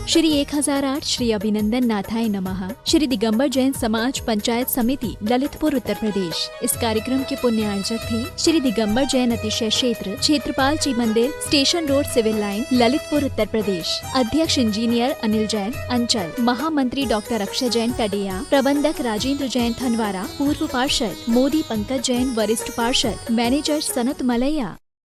Speaker 1: श्री 1008 श्री अभिनंदन नाथाय नमः श्री दिगंबर जैन समाज पंचायत समिति ललितपुर उत्तर प्रदेश। इस कार्यक्रम के पुण्यार्जक थे श्री दिगंबर जैन अतिशय क्षेत्र क्षेत्रपाल जी मंदिर station road civil line Lalitpur Uttar Pradesh. अध्यक्ष इंजीनियर अनिल जैन अंचल, महामंत्री डॉक्टर अक्षय जैन टडिया, प्रबंधक राजेंद्र जैन थनवारा, पूर्व पार्षद मोदी पंकज जैन वरिष्ठ पार्षद, मैनेजर सनत मलैया।